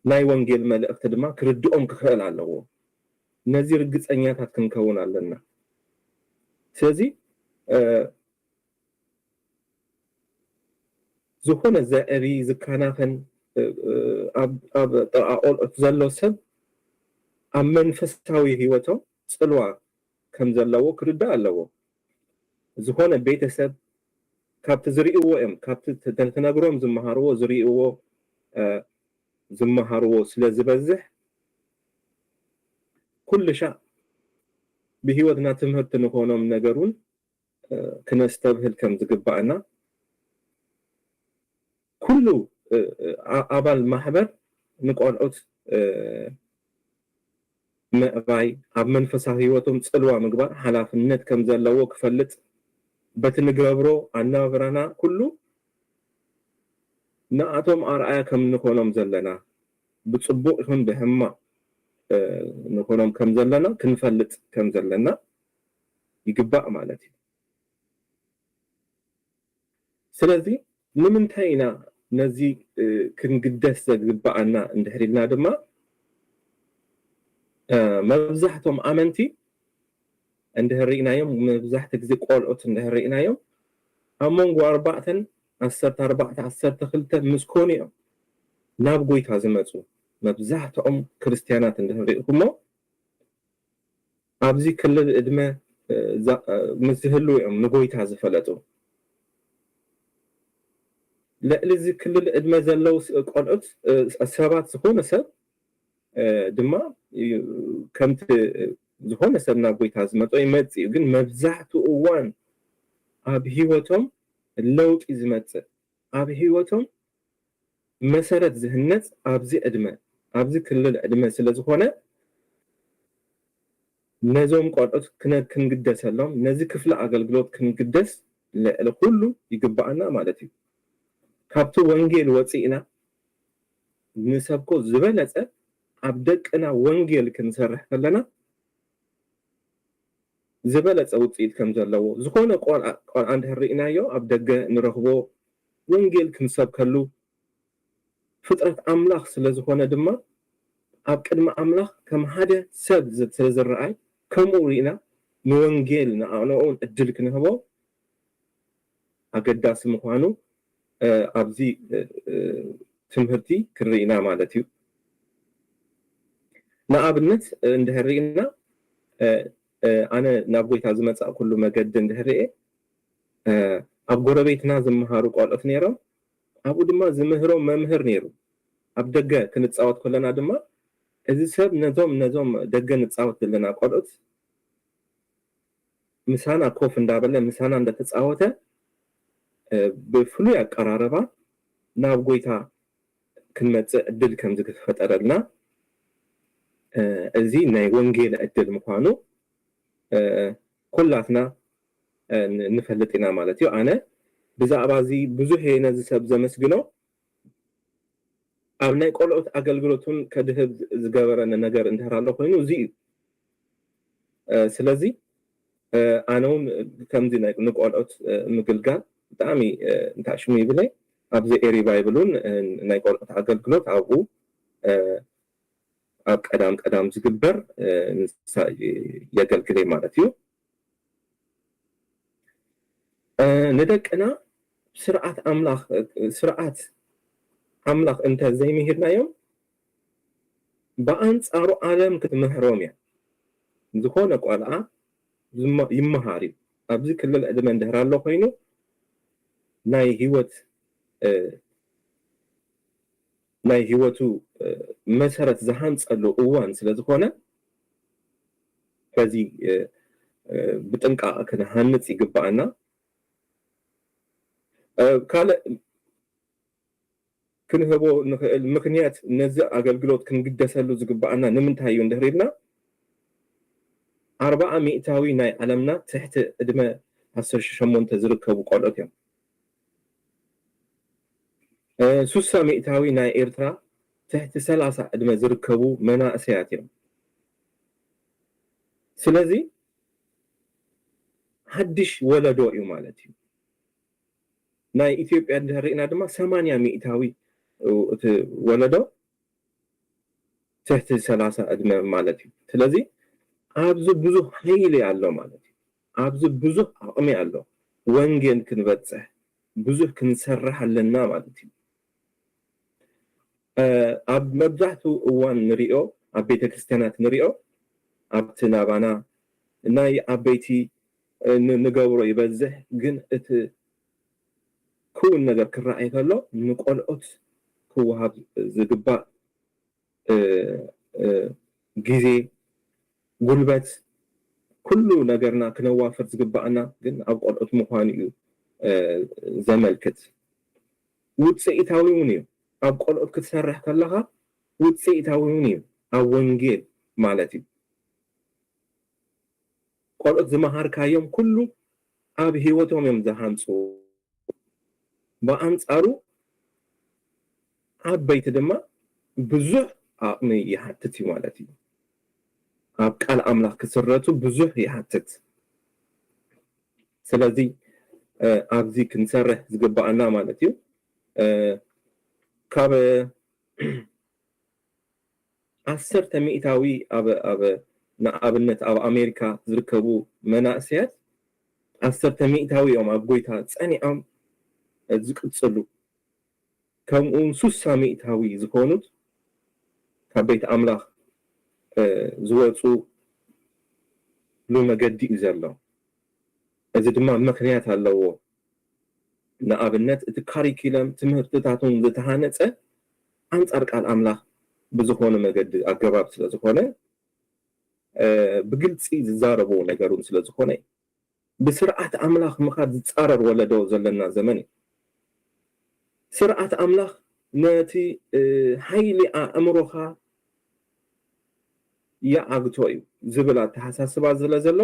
ናይ ወንጌል መልእኽቲ ድማ ክርድኦም ክኽእል ኣለዎ ነዚ ርግፀኛታት ክንከውን ኣለና ስለዚ ዝኾነ ዘዕቢ ዝካናኸን ኣብ ቆልዑት ዘሎ ሰብ ኣብ መንፈሳዊ ህይወቶም ጽልዋ ከም ዘለዎ ክርዳእ ኣለዎ ዝኾነ ቤተሰብ ካብቲ ዝርእይዎ እዮም ካብቲ ተንክነግሮም ዝመሃርዎ ዝርእይዎ ዝመሃርዎ ስለ ዝበዝሕ ኩሉ ሻዕ ብህይወትና ትምህርቲ ንኾኖም ነገሩን ክነስተብህል ከም ዝግባአና ኩሉ ኣባል ማሕበር ንቆልዑት ምዕባይ ኣብ መንፈሳዊ ህይወቶም ጽልዋ ምግባር ሓላፍነት ከም ዘለዎ ክፈልጥ በቲ ንገብሮ ኣነባብራና ኩሉ ንኣቶም ኣርኣያ ከም ንኾኖም ዘለና ብጽቡቕ ይኹን ብሕማቕ ንኾኖም ከም ዘለና ክንፈልጥ ከም ዘለና ይግባእ ማለት እዩ ስለዚ ንምንታይ ኢና ነዚ ክንግደስ ዝግባአና እንድሕሪልና ድማ መብዛሕቶም ኣመንቲ እንድህሪእናዮም መብዛሕቲ ግዜ ቆልዑት እንድህሪእናዮም ኣብ መንጎ 14 ምስ ኮኑ እዮም ናብ ጎይታ ዝመፁ መብዛሕትኦም ክርስቲያናት እንድህሪእኩሞ ኣብዚ ክልል ዕድመ ምስ ዝህሉ እዮም ንጎይታ ዝፈለጡ ልዕሊ እዚ ክልል ዕድመ ዘለው ቆልዑት ሰባት ዝኾነ ሰብ ድማ ከምቲ ዝኾነ ሰብ ናብ ጎይታ ዝመፁ ይመጽእ ግን መብዛሕትኡ እዋን ኣብ ህይወቶም ለውጢ ዝመጽእ ኣብ ህይወቶም መሰረት ዝህነጽ ኣብዚ ዕድመ ኣብዚ ክልል ዕድመ ስለ ዝኾነ ነዞም ቆልዑት ክንግደሰሎም ነዚ ክፍለ ኣገልግሎት ክንግደስ ልዕሊ ኩሉ ይግባአና ማለት እዩ ካብቲ ወንጌል ወፂእና ንሰብኮ ዝበለጸ ኣብ ደቅና ወንጌል ክንሰርሕ ከለና ዝበለጸ ውፅኢት ከም ዘለዎ ዝኾነ ቆልዓ እንድህሪእናዮ ኣብ ደገ ንረኽቦ ወንጌል ክንሰብከሉ ፍጥረት ኣምላኽ ስለ ዝኾነ ድማ ኣብ ቅድሚ ኣምላኽ ከም ሓደ ሰብ ስለ ዝረኣይ ከምኡ ሪኢና ንወንጌል ንኣንኡን ዕድል ክንህቦ ኣገዳሲ ምዃኑ ኣብዚ ትምህርቲ ክንርኢና ማለት እዩ። ንኣብነት እንድሕር ሪኢና ኣነ ናብ ጎይታ ዝመጻእ ኩሉ መገዲ እንድሕር ሪኤ ኣብ ጎረቤትና ዝመሃሩ ቆልዑት ነይሮም ኣብኡ ድማ ዝምህሮም መምህር ነይሩ። ኣብ ደገ ክንፃወት ከለና ድማ እዚ ሰብ ነዞም ደገ ንፃወት ዘለና ቆልዑት ምሳና ኮፍ እንዳበለ ምሳና እንደተፃወተ ብፍሉይ ኣቀራርባ ናብ ጎይታ ክንመጽእ ዕድል ከም ዝፈጠረልና እዚ ናይ ወንጌል ዕድል ምዃኑ ኩላትና ንፈልጥ ኢና ማለት እዩ። ኣነ ብዛዕባ እዚ ብዙሕ ነዚ ሰብ ዘመስግኖ ኣብ ናይ ቆልዑት ኣገልግሎቱን ከድህብ ዝገበረኒ ነገር እንድሕር ኣሎ ኮይኑ እዚ እዩ። ስለዚ ኣነ እውን ከምዚ ንቆልዑት ምግልጋል ብጣዕሚ እንታይ ሽሙ ይብለይ ኣብዚ ኤሪ ባይብሉን ናይ ቆልዑት ኣገልግሎት ኣብኡ ኣብ ቀዳም ዝግበር የገልግለይ ማለት እዩ። ንደቅና ስርዓት ኣምላኽ እንተዘይምሂርናዮም ብኣንጻሩ ዓለም ክትምህሮም እያ ዝኾነ ቆልዓ ይመሃር እዩ። ኣብዚ ክልል ዕድመ እንድሕር ኣሎ ኮይኑ ናይ ህይወቱ መሰረት ዝሃንፀሉ እዋን ስለ ዝኾነ በዚ ብጥንቃቐ ክንሃንፅ ይግባአና። ካልእ ክንህቦ ንኽእል ምክንያት ነዚ ኣገልግሎት ክንግደሰሉ ዝግባአና ንምንታይ እዩ እንድሕር ኢልና 40 ሚእታዊ ናይ ዓለምና ትሕቲ ዕድመ 18 ዝርከቡ ቆልዑት እዮም። 60 ሚእታዊ ናይ ኤርትራ ትሕቲ 30 ዕድመ ዝርከቡ መናእሰያት እዮም። ስለዚ ሓድሽ ወለዶ እዩ ማለት እዩ። ናይ ኢትዮጵያ እንድሕር ሪኢና ድማ 80 ሚእታዊ እቲ ወለዶ ትሕቲ 30 ዕድመ ማለት እዩ። ስለዚ ኣብዚ ብዙሕ ሃይሊ ኣሎ ማለት እዩ። ኣብዚ ብዙሕ ዓቕሚ ኣሎ ወንጌል ክንበፅሕ ብዙሕ ክንሰርሕ ኣለና ማለት እዩ። ኣብ መብዛሕትኡ እዋን ንሪኦ ኣብ ቤተክርስትያናት ንሪኦ ኣብቲ ናባና ናይ ዓበይቲ ንገብሮ ይበዝሕ ግን እቲ ክውን ነገር ክረኣይ ከሎ ንቆልዑት ክወሃብ ዝግባእ ግዜ ጉልበት ኩሉ ነገርና ክነዋፍር ዝግባአና ግን ኣብ ቆልዑት ምዃኑ እዩ ዘመልክት። ውፅኢታዊ እውን እዩ ኣብ ቆልዑት ክትሰርሕ ከለኻ ውፅኢታዊ እውን እዩ ኣብ ወንጌል ማለት እዩ። ቆልዑት ዝመሃርካዮም ኩሉ ኣብ ሂወቶም እዮም ዝሃንፁ። ብኣንጻሩ ዓበይቲ ድማ ብዙሕ ዓቕሚ ይሓትት እዩ ማለት እዩ። ኣብ ቃል ኣምላኽ ክስረቱ ብዙሕ ይሓትት። ስለዚ ኣብዚ ክንሰርሕ ዝግባአና ማለት እዩ። ካብ 10 ሚእታዊ ኣብ ንኣብነት ኣብ ኣሜሪካ ዝርከቡ መናእሰያት 10 ሚእታዊ እዮም ኣብ ጎይታ ፀኒዖም ዝቅፅሉ። ከምኡውን 60 ሚእታዊ ዝኾኑት ካብ ቤት ኣምላኽ ዝወፁ መገዲ እዩ ዘሎ። እዚ ድማ ምክንያት ኣለዎ። ንኣብነት እቲ ካሪኩለም ትምህርትታቱን ዝተሃነፀ ኣንጻር ቃል ኣምላኽ ብዝኾነ መገዲ ኣገባብ ስለ ዝኾነ ብግልፂ ዝዛረቦ ነገሩን ስለ ዝኾነ ብስርዓት ኣምላኽ ምኻድ ዝፃረር ወለዶ ዘለና ዘመን እዩ። ስርዓት ኣምላኽ ነቲ ሃይሊ ኣእምሮኻ ይዓግቶ እዩ ዝብል ኣተሓሳስባ ስለ ዘሎ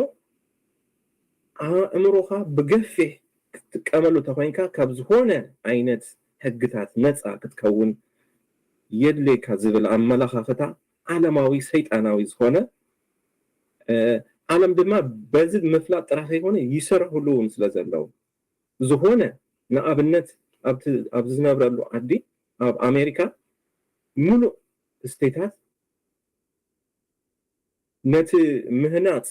ኣእምሮኻ ብገፊሕ ክትጥቀመሉ ተኮይንካ ካብ ዝኾነ ዓይነት ሕግታት ነፃ ክትከውን የድልየካ ዝብል ኣመለኻኽታ ዓለማዊ ሰይጣናዊ ዝኾነ ዓለም ድማ በዚ ምፍላጥ ጥራሕ ዘይኮነ ይሰርሕሉ እውን ስለ ዘለው ዝኾነ ንኣብነት ኣብ ዝነብረሉ ዓዲ ኣብ ኣሜሪካ ملو استيتات نت مهنات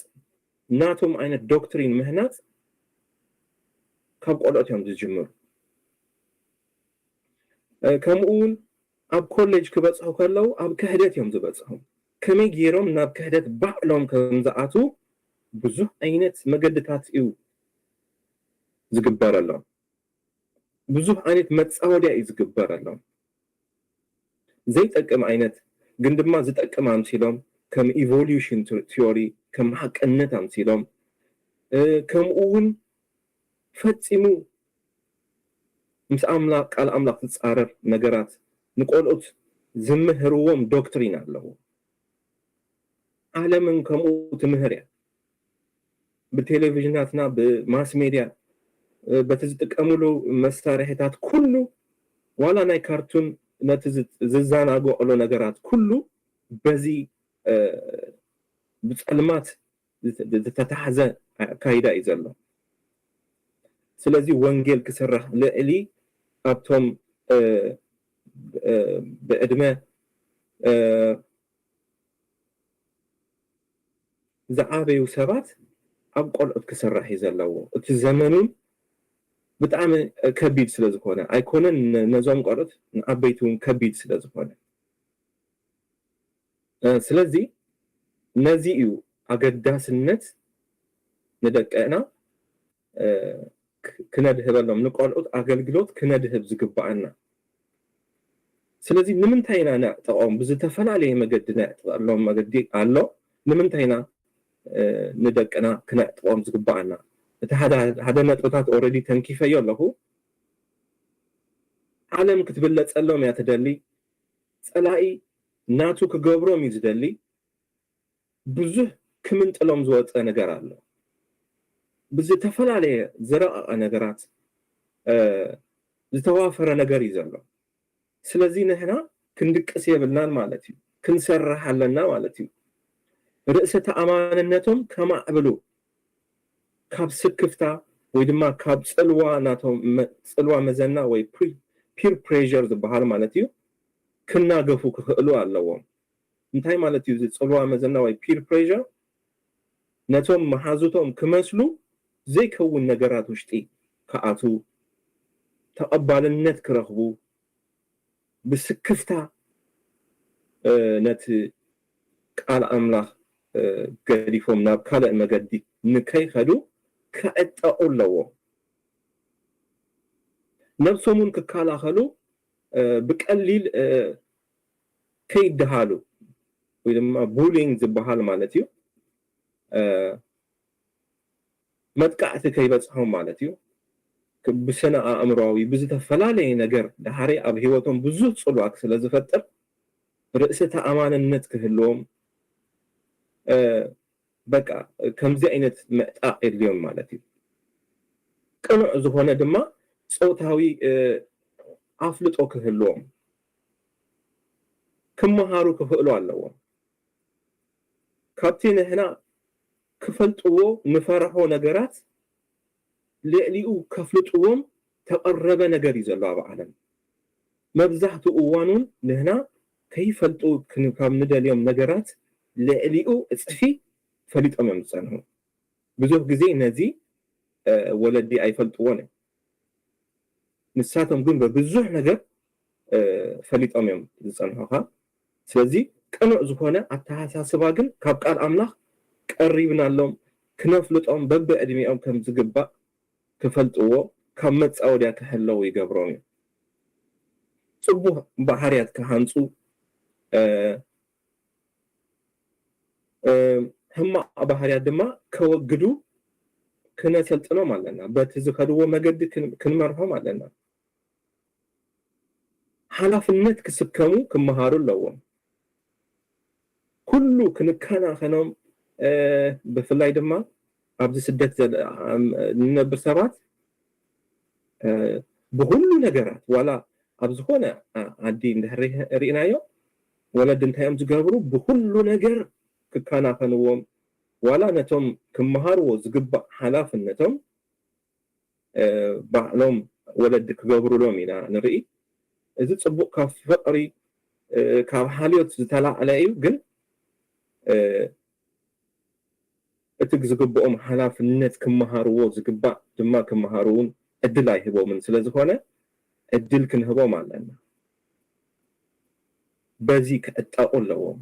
ناتهم عين الدكتورين مهنات كاب قلقتهم تجمر كمقول أب كوليج كبتصحوا كلو أب كهدات يوم زبتصهم كمي جيرهم ناب كهدات بعلهم كمزعاتو بزح عينت مجدتات إيو زقبار الله بزح عينت متصاودة يزقبار الله زي تأكم عينت قندما زي تأكم عمسيلهم كم evolution theory كم حق النت عمسيلهم كم أون فتسمو مس أملاك على أملاك تتصارر نجارات نقول زمهروهم دكتورين الله عالم كمو تمهريا بالتلفزيوناتنا بماس ميديا بتزتك أمولو مسارحات كله ولا ناي كرتون نتزت ززان أقولو نجارات كله بزي بتعلمات تتحزن كايدا إزالله سلازي وانجيل كسره لألي أبتم بأدمه زعابي وسبات أبقول كسره إزالله الزمنون بتعمل كبيد سلازكونه أيكون نظام قرط أبيتون كبيد سلازكونه سلازي نزيو أقداس النت ندك أنا كندهب لهم نقول أقلقلوت كندهب زقبعنا سلازي نمنتينا نعطيهم بزتفن عليه مقدنا لهم مقدي الله نمنتينا ندك أنا كنعطيهم زقبعنا هذا نطقات already تنكيفة يله عالم كتب لك تسألهم يا تدلي تسألائي ناتو كجبرهم يزدلي بزه كمنت لهم زوات أنا جرالله بزتفن عليه زراء أنا جرات زتوافر أنا جري زله سلازينا هنا كندك أسيب لنا مالتي كنسرح لنا مالتي رئسة أمانتهم كما قبلوا كاب سكفتا ويدما كاب سلوى ناتهم سلوى مزنا وي peer pressure بحال مالتي كنا قفو كخلوا اللوام انتهي مالتي زي سلوى مزنا وي peer pressure ناتهم محازوتهم كمسلو زي كون نجارات وشتي كأتو تقبل النت كرهبو بسكفتا نت قال أملاح قريفهم ناب كلا مجدي نكاي خدو كأتقول له نفسهم ككلا خلو بقليل كيد حالو ولما بولينج زبحال مالتيو متقعت كيبصحهم مالتيو بسنة أمراوي بزتفلالي نجر دحري أب هيوتهم بزو صلواك سلازفتر رئسة أمان النت كهلوم بقى كم زي عينت متقاعد اليوم مالتي قنع زهونه دما صوتاوي أفلطو كهلوم كم هارو كفؤلو علوم كابتن هنا كفلطو نفرحو نجرات لأليو كفلطوهم تقرب نجر يزلوا بعالم مبزحت أوانون لهنا كيف فلطو كم ندى اليوم نجرات لأليو استفي فليت أمام سنهم بزوج جزء نزي ولدي أي فلطوانه نساتهم دون بزوج نجر فليت أمام سنها سلزي كانوا زهونه التحساس باقن كابقى الأملاخ قريبنا لهم كنفلطهم ببع أدميهم كم زقبا كفلطوه كم متصاوديا كحلو يقبرون صبوه بحريات كهانسو هم بحريات دما كوجدو كنا سلطنو مالنا بتزخدو مجد كنمرهم مالنا حلفنت كسبكمو كمهارو لهم كله كنا خنوم بفلاي دما أبدي سدت نبر سبات بهلو نجارات ولا أبزخونه عدي رينايو ولا دنتهم زجابرو بهلو نجار كنا خنوم ولا نتم كمهارو زجبا حلاف النتم بعلم ولدك جابرو لهم إنا نري إذا تصبق كفقري ካብ ሓልዮት ዝተላዕለ እዩ ግን እቲ ዝግብኦም ሓላፍነት ክመሃርዎ ዝግባእ ድማ ክመሃሩውን እድል ኣይህቦምን ስለዝኾነ እድል ክንህቦም ኣለና በዚ ክእጣቁ ኣለዎም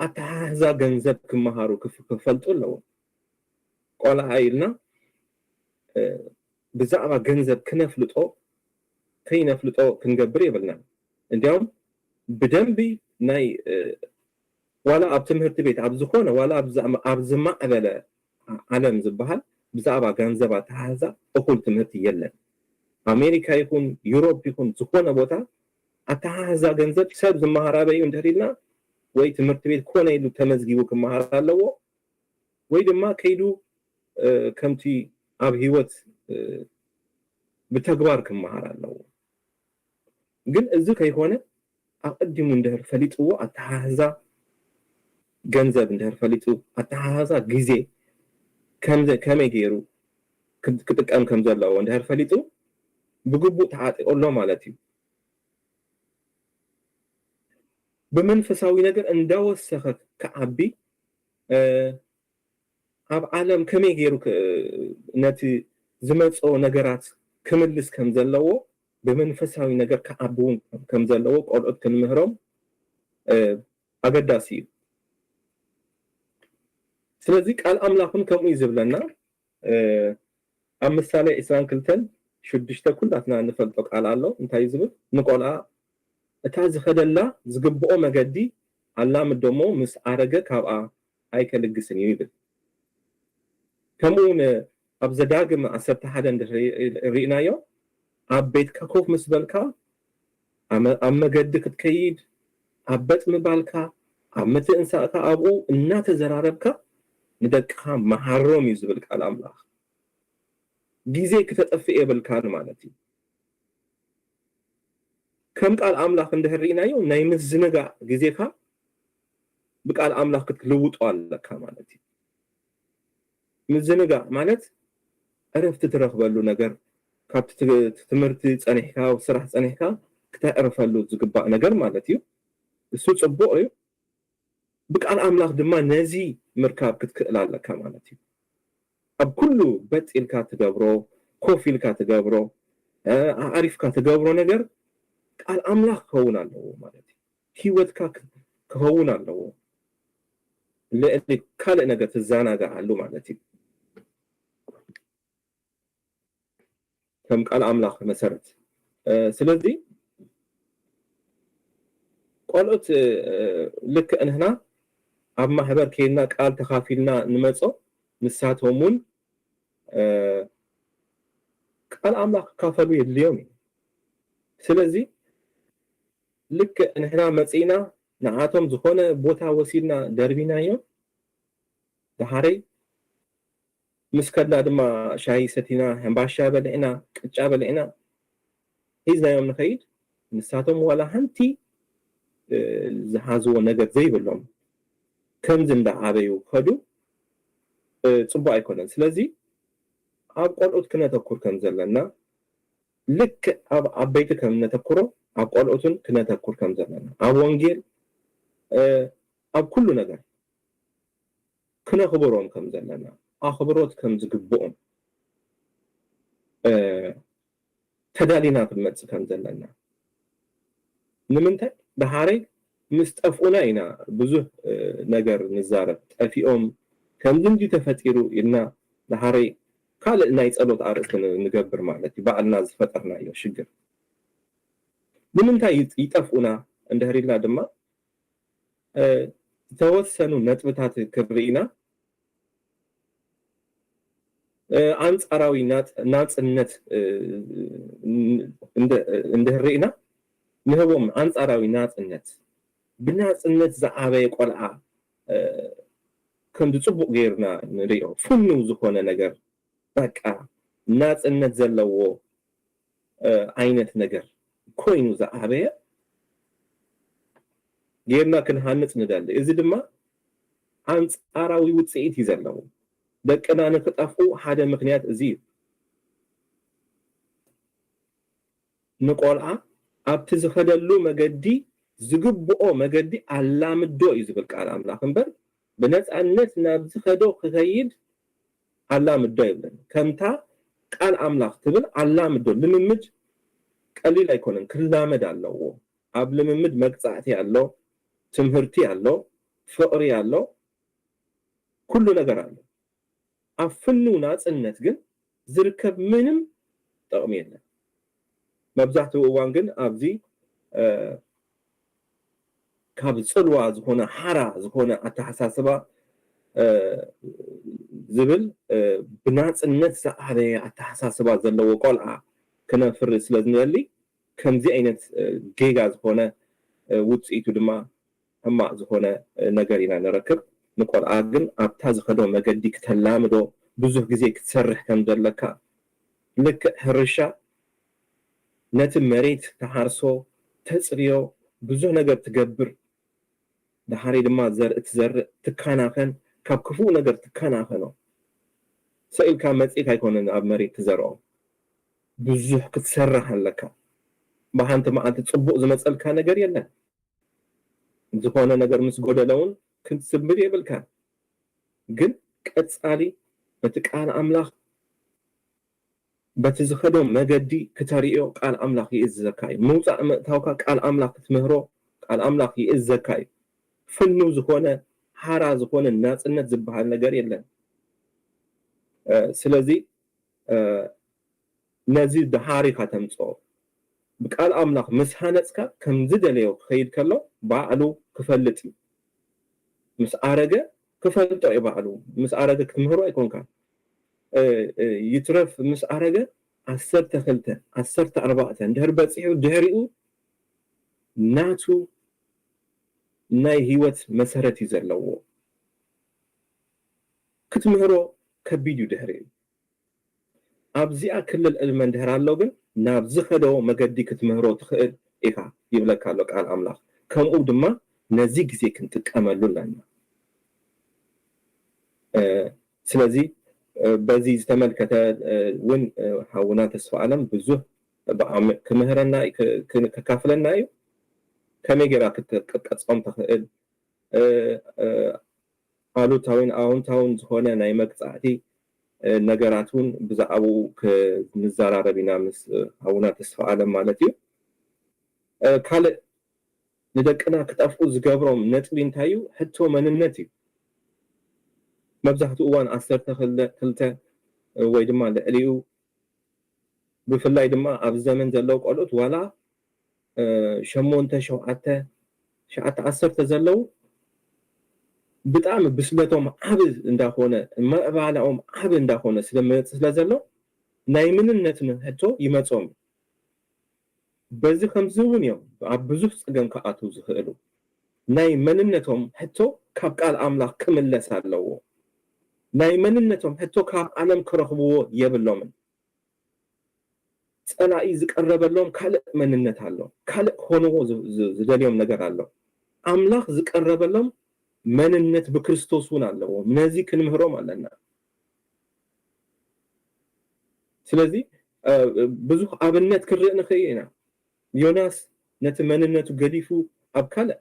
ኣተሓሕዛ ገንዘብ ክመሃሩ ክፈልጡ ኣለዎም ቆልዓ ኢልና ብዛዕባ ገንዘብ ክነፍልጦ ከይነፍልጦ ክንገብር የብልና እንዲያውም ብደንቢ ናይ ዋላ ኣብ ትምህርቲ ቤት ኣብ ዝኾነ ዋላ ኣብ ዝማዕበለ ዓለም ዝበሃል ብዛዕባ ገንዘብ ኣተሓሕዛ እኩል ትምህርቲ የለን ኣሜሪካ ይኹን ዩሮፕ ይኹን ዝኾነ ቦታ ኣተሓሕዛ ገንዘብ ሰብ ዝመሃራበዩ እንተሪልና ወይ ትምህርቲ ቤት ኮነ ኢሉ ተመዝጊቡ ክመሃር ኣለዎ ወይ ድማ ከይዱ ከምቲ ኣብ ህይወት ብተግባር ክመሃር ኣለዎ ግን እዚ ከይኮነ ኣቀዲሙ እንድህር ፈሊጥዎ ኣተሓሕዛ ገንዘብ እንድህር ፈሊጡ ኣተሓሕዛ ግዜ ከመይ ገይሩ ክጥቀም ከም ዘለዎ እንድህር ፈሊጡ ብግቡእ ተዓጢቆሎ ማለት እዩ በመንፈሳዊ ነገር እንዳወሰኸ ከዓቢ ኣብ ዓለም ከመይ ገይሩ ነቲ ዝመጾ ነገራት ክምልስ ከም ዘለዎ በመንፈሳዊ ነገር ከዓቡ ከም ዘለዎ ቆልዑት ክንምህሮም ኣገዳሲ እዩ ስለዚ ቃል ኣምላኽን ከምኡ ይዝብለና ኣብ ምሳሌ 22:6 ኩላትና ንፈልጦ ቃል ኣሎ እንታይ ዝብል ንቆልዓ እታ ዝኸደላ ዝግብኦ መገዲ ኣላምድ ደሞ ምስ ኣረገ ካብኣ ኣይከልግስን እዩ ይብል ከምኡውን ኣብ ዘዳግም 11 ርኢናዮ ኣብ ቤትካ ኮፍ ምስ በልካ ኣብ መገዲ ክትከይድ ኣብ በጥ ምባልካ ኣብ ምትእንሳእካ ኣብኡ እናተዘራረብካ ንደቅኻ መሃሮም እዩ ዝብል ቃል ኣምላኽ ግዜ ክተጠፍእ የብልካን ማለት እዩ ከም ቃል ኣምላኽ እንድህርኢናዮ ናይ ምዝንጋዕ ግዜካ ብቃል ኣምላኽ ክትልውጦ ኣለካ ማለት እዩ ምዝንጋዕ ማለት ዕረፍቲ ትረኽበሉ ነገር ካብቲ ትምህርቲ ፀኒሕካ ስራሕ ፀኒሕካ ክተዕርፈሉ ዝግባእ ነገር ማለት እዩ እሱ ጽቡቕ እዩ ብቃል ኣምላኽ ድማ ነዚ ምርካብ ክትክእል ኣለካ ማለት እዩ ኣብ ኩሉ በጢልካ ትገብሮ ኮፍ ኢልካ ትገብሮ ኣሪፍካ ትገብሮ ነገር ቃል ኣምላኽ ክኸውን ኣለዎ ማለት እዩ ህይወትካ ክኸውን ኣለዎ ልዕሊ ካልእ ነገር ትዘናጋዓሉ ማለት እዩ ከም ቃል ኣምላኽ መሰረት ስለዚ ቆልዑት ልክ እንህና ኣብ ማሕበር ከይድና ቃል ተኻፊልና ንመጾ ንሳቶምን ቃል ኣምላኽ ክካፈሉ የድልዮም እዩ ስለዚ ልክ እንህና መጺና ንዓቶም ዝኾነ ቦታ ወሲድና ደርቢናዮ ድሓረይ ምስ ከድና ድማ ሻሂ ሰቲና ሕምባሻ በሊዕና ቅጫ በሊዕና ሒዝናዮም ንኸይድ ንሳቶም ዋላ ሓንቲ ዝሓዝዎ ነገር ዘይብሎም ከምዚ እንዳዓበዩ ከዱ ጽቡቕ ኣይኮነን ስለዚ ኣብ ቆልዑት ክነተኩር ከም ዘለና ልክ ኣብ ዓበይቲ ከም ነተኩሮ ኣብ ቆልዑትን ክነተኩር ከም ዘለና ኣብ ወንጌል ኣብ ኩሉ ነገር ክነኽብሮም ከም ዘለና ኣኽብሮት ከም ዝግብኦም ተዳሊና ክንመጽእ ከም ዘለና ንምንታይ ድሓረይ ምስ ጠፍኡና ኢና ብዙሕ ነገር ንዛረብ ጠፊኦም ከምዚ ተፈጢሩ ኢልና ድሓረይ ካልእ ናይ ጸሎት ኣርእስቲ ንገብር ማለት እዩ ባዕልና ዝፈጠርናዮ ሽግር ንምንታይ ይጠፍኡና እንድህሪልና ድማ ዝተወሰኑ ነጥብታት ክርኢና አንጻራዊ ናጽነት እንድህሪኢና ንህቦም አንጻራዊ ናጽነት ብናጽነት ዝዓበየ ቆልዓ ከም ጽቡቕ ጌርና ንሪኦ ፍኑ ዝኾነ ነገር በቃ ናጽነት ዘለዎ ዓይነት ነገር ኮይኑ ዝዓበየ ጌርና ክንሃንጽ ንደሊ እዚ ድማ አንጻራዊ ውጽኢት እዩ ዘለዎ ደቅና ንክጠፍኡ ሓደ ምክንያት እዚ እዩ ንቆልዓ ኣብቲ ዝኸደሉ መገዲ ዝግብኦ መገዲ ኣላምዶ እዩ ዝብል ቃል ኣምላኽ እምበር ብነፃነት ናብ ዝኸዶ ክኸይድ ኣላምዶ ይብለን ከምታ ቃል ኣምላኽ ትብል ኣላምዶ ልምምድ ቀሊል ኣይኮነን ክላመድ ኣለዎ ኣብ ልምምድ መቅፃዕቲ ኣሎ ትምህርቲ ኣሎ ፍቅሪ ኣሎ ኩሉ ነገር ኣሎ ኣብ ፍኑው ናፅነት ግን ዝርከብ ምንም ጥቕሚ የለን መብዛሕትኡ እዋን ግን ኣብዚ ካብ ፅልዋ ዝኾነ ሓራ ዝኾነ ኣተሓሳስባ ዝብል ብናፅነት ዝዓበየ ኣተሓሳስባ ዘለዎ ቆልዓ ክነፍሪ ስለ ዝንደሊ ከምዚ ዓይነት ጌጋ ዝኾነ ውፅኢቱ ድማ ሕማቅ ዝኾነ ነገር ኢና ንረክብ ንቆልዓ ግን ኣብታ ዝኸዶ መገዲ ክተላምዶ ብዙሕ ግዜ ክትሰርሕ ከም ዘለካ ልክዕ ሕርሻ ነቲ መሬት ተሓርሶ ተፅርዮ ብዙሕ ነገር ትገብር ድሓሪ ድማ ዘርኢ ትዘርእ ትከናኸን ካብ ክፉእ ነገር ትከናኸኖ ሰኢልካ መፂት ኣይኮነን ኣብ መሬት ትዘርኦ ብዙሕ ክትሰርሕ ኣለካ ብሓንቲ መዓልቲ ፅቡቅ ዝመፀልካ ነገር የለን ዝኾነ ነገር ምስ ጎደለውን ክትስምር የብልካ ግን ቀፃሊ በቲ ቃል ኣምላኽ በቲ ዝኸዶ መገዲ ክተሪኦ ቃል ኣምላኽ ይእዘዘካ እዩ ምውፃእ ምእታውካ ቃል ኣምላኽ ክትምህሮ ቃል ኣምላኽ ይእዘዘካ እዩ ፍኑው ዝኾነ ሓራ ዝኾነ ናፅነት ዝበሃል ነገር የለን ስለዚ ነዚ ድሓሪካ ተምፅኦ ብቃል ኣምላኽ ምስ ሃነፅካ ከም ዝደለዮ ክኸይድ ከሎ ባዕሉ ክፈልጥ እዩ ምስ ኣረገ ክፈልጦ እዩ ባዕሉ ምስ ኣረገ ክትምህሮ ኣይኮንካ ይትረፍ ምስ ኣረገ 12 14 እንድሕር በፂሑ ድሕሪኡ ናቱ ናይ ህይወት መሰረት እዩ ዘለዎ ክትምህሮ ከቢድ እዩ ድሕሪኡ ኣብዚኣ ክልል ዕልመ እንድሕር ኣሎ ግን ናብ ዝኸዶ መገዲ ክትምህሮ ትኽእል ኢኻ ይብለካ ኣሎ ቃል ኣምላኽ ከምኡ ድማ ነዚ ግዜ ክንጥቀመሉ ኣለና ስለዚ በዚ ዝተመልከተ እውን ሓውና ተስፋ ዓለም ብዙሕ ክምህረና ከካፍለና እዩ ከመይ ጌራ ክትቀጥቀፆም ትኽእል ኣሉታዊን ኣዎንታዊን ዝኾነ ናይ መቅፃዕቲ ነገራት እውን ብዛዕባኡ ክንዘራረብ ኢና ምስ ሓውና ተስፋ ዓለም ማለት እዩ ካልእ ንደቅና ክጠፍኡ ዝገብሮም ነጥቢ እንታይ እዩ ሕቶ መንነት እዩ መብዛሕትኡ እዋን 12 ወይ ድማ ልዕሊኡ ብፍላይ ድማ ኣብ ዘመን ዘለው ቆልዑት ዋላ 8 7 10 ዘለው ብጣዕሚ ብስለቶም ዓብ እንዳኾነ ምዕባለኦም ዓብ እንዳኾነ ስለ ዘሎ ናይ ምንነት ሕቶ ይመፆም በዚ ከምዚ እውን እዮም ኣብ ብዙሕ ፀገም ክኣትው ዝኽእሉ ናይ መንነቶም ሕቶ ካብ ቃል ኣምላኽ ክምለስ ኣለዎ ናይ መንነቶም ሕቶ ካብ ዓለም ክረኽብዎ የብሎምን ፀላኢ ዝቀረበሎም ካልእ መንነት ኣሎ ካልእ ክኾንዎ ዝደልዮም ነገር ኣሎ ኣምላኽ ዝቀረበሎም መንነት ብክርስቶስ እውን ኣለዎ ነዚ ክንምህሮም ኣለና ስለዚ ብዙሕ ኣብነት ክርእ ንኽእል ኢና ዮናስ ነቲ መንነቱ ገዲፉ ኣብ ካልእ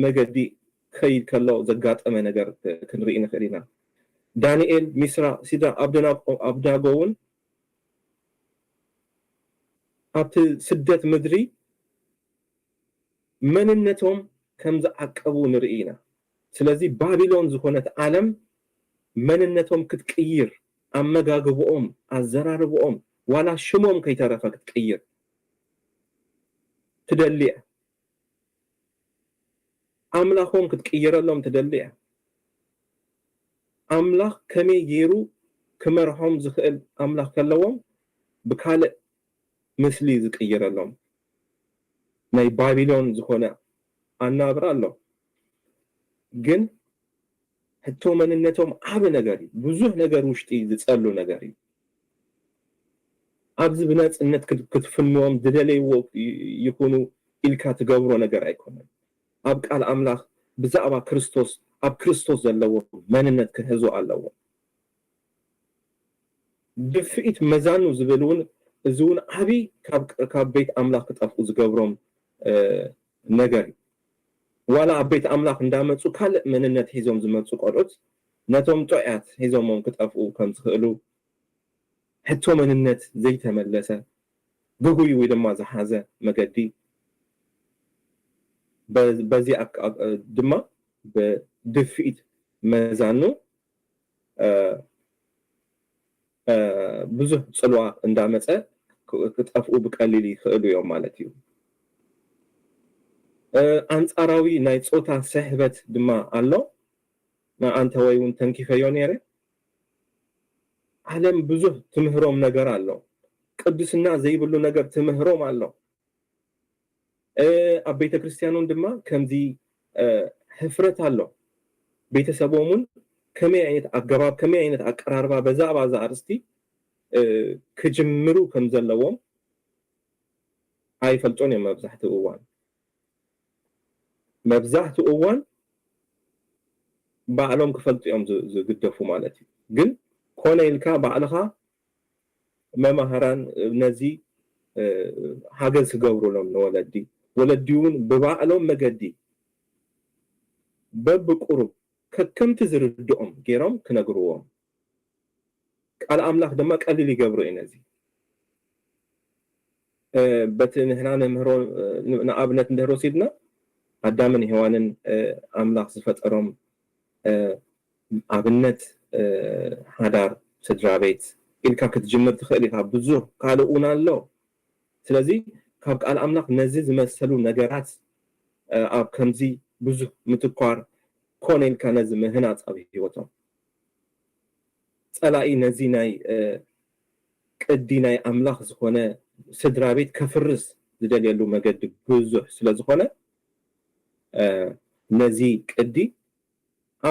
መገዲ ከይድ ከሎ ዘጋጠመ ነገር ክንርኢ ንኽእል ኢና ዳንኤል ሚስራ ሲድራ ኣብደናጎ እውን ኣብቲ ስደት ምድሪ መንነቶም ከም ዝዓቀቡ ንርኢ ኢና ስለዚ ባቢሎን ዝኾነት ዓለም መንነቶም ክትቅይር ኣመጋግቦኦም ኣዘራርቦኦም ዋላ ሽሞም ከይተረፈ ክትቅይር ትደልያ ኣምላኾም ክትቅይረሎም ትደልያ ኣምላኽ ከመይ ገይሩ ክመርሖም ዝኽእል ኣምላኽ ከለዎም ብካልእ ምስሊ ዝቅይረሎም ናይ ባቢሎን ዝኾነ ኣናብራ ኣሎ ግን ሕቶ መንነቶም ዓብ ነገር እዩ ብዙሕ ነገር ውሽጢ ዝፀሉ ነገር እዩ ኣብዚ ብነፅነት ክትፍንዎም ዝደለይዎ ይኹኑ ኢልካ ትገብሮ ነገር ኣይኮነን ኣብ ቃል ኣምላኽ ብዛዕባ ክርስቶስ ኣብ ክርስቶስ ዘለዎ መንነት ክሕዙ ኣለዎ ድፍኢት መዛኑ ዝብል እውን እዙን ዓቢ ካብ ቤት ኣምላኽ ክጠፍኡ ዝገብሮም ነገር ዋላ ኣብ ቤት ኣምላኽ እንዳመጹ ካልእ መንነት ሒዞም ዝመጹ ቆልዑት ነቶም ጦያት ሒዞሞም ክጠፍኡ ከም ዝኽእሉ ሕቶ መንነት ዘይተመለሰ ብጉይ ወይ ድማ ዝሓዘ መገዲ በዚ ድማ በድፍኢት መዛኑ ብዙሕ ጽልዋ እንዳመጸ ክጠፍኡ ብቀሊል ይኽእሉ እዮም ማለት እዩ አንጻራዊ ናይ ጾታ ስሕበት ድማ ኣሎ አንተ ወይ እውን ተንኪፈዮ ነይረ ዓለም ብዙሕ ትምህሮም ነገር ኣሎ ቅዱስና ዘይብሉ ነገር ትምህሮም ኣሎ ኣብ ቤተ ክርስቲያኑን ድማ ከምዚ ሕፍረት ኣሎ ቤተሰቦምን ከመይ ዓይነት ኣገባብ ከመይ ዓይነት ኣቀራርባ በዛዕባ ኣርእስቲ ክጅምሩ ከም ዘለዎም ኣይፈልጦን እዮም መብዛሕትኡ እዋን ባዕሎም ክፈልጡ እዮም ዝግደፉ ማለት እዩ ግን ኮነ ኢልካ ባዕልኻ መማህራን ነዚ ሃገዝ ክገብሩሎም ንወለዲ ወለዲ እውን ብባዕሎም መገዲ በብቁሩብ ከከምቲ ዝርድኦም ገይሮም ክነግርዎም ቃል ኣምላኽ ድማ ቀሊል ይገብሩ እዩ ነዚ በቲ ንሕና ነምህሮ ንኣብነት እንደህሮ ሲድና ኣዳምን ሔዋንን ኣምላኽ ዝፈጠሮም ኣብነት ሓዳር ስድራ ቤት ኢልካ ክትጅምር ትኽእል ኢኻ ብዙሕ ካልእ እውን ኣሎ ስለዚ ካብ ቃል ኣምላኽ ነዚ ዝመሰሉ ነገራት ኣብ ከምዚ ብዙሕ ምትኳር ኮነ ኢልካ ነዚ ምህናፅ ኣብ ሂወቶም ጸላኢ ነዚ ናይ ቅዲ ናይ ኣምላኽ ዝኾነ ስድራ ቤት ከፍርስ ዝደልየሉ መገዲ ብዙሕ ስለ ዝኾነ ነዚ ቅዲ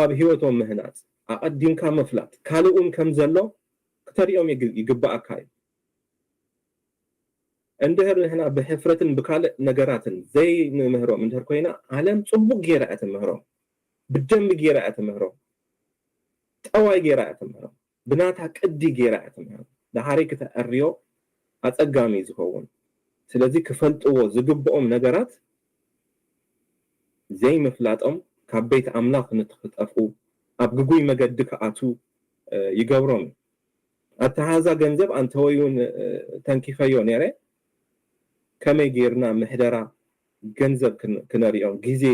ኣብ ሂወቶም ምህናፅ ኣቀዲምካ መፍላጥ ካልኡን ከም ዘሎ ክተሪኦም ይግባአካ እዩ እንድህር ንሕና ብሕፍረትን ብካልእ ነገራትን ዘይንምህሮም እንድህር ኮይና ዓለም ጽቡቕ ጌራ እያ ትምህሮም ብደንቢ ጌራ እያ ትምህሮም ጠዋይ ጌራ እያ ትምህሮም ብናታ ቅዲ ጌራ እያ ትምህሮም ድሓሪ ክትዕርዮ ኣጸጋሚ ዝኸውን ስለዚ ክፈልጥዎ ዝግብኦም ነገራት ዘይምፍላጦም ካብ ቤት ኣምላኽ ንትኽጠፍኡ ኣብ ግጉይ መገዲ ከኣቱ ይገብሮም ኣተሃዛ ገንዘብ አንተ ወይውን ተንኪፈዮ ነይረ ከመይ ጌርና ምሕደራ ገንዘብ ክነሪኦም ጊዜ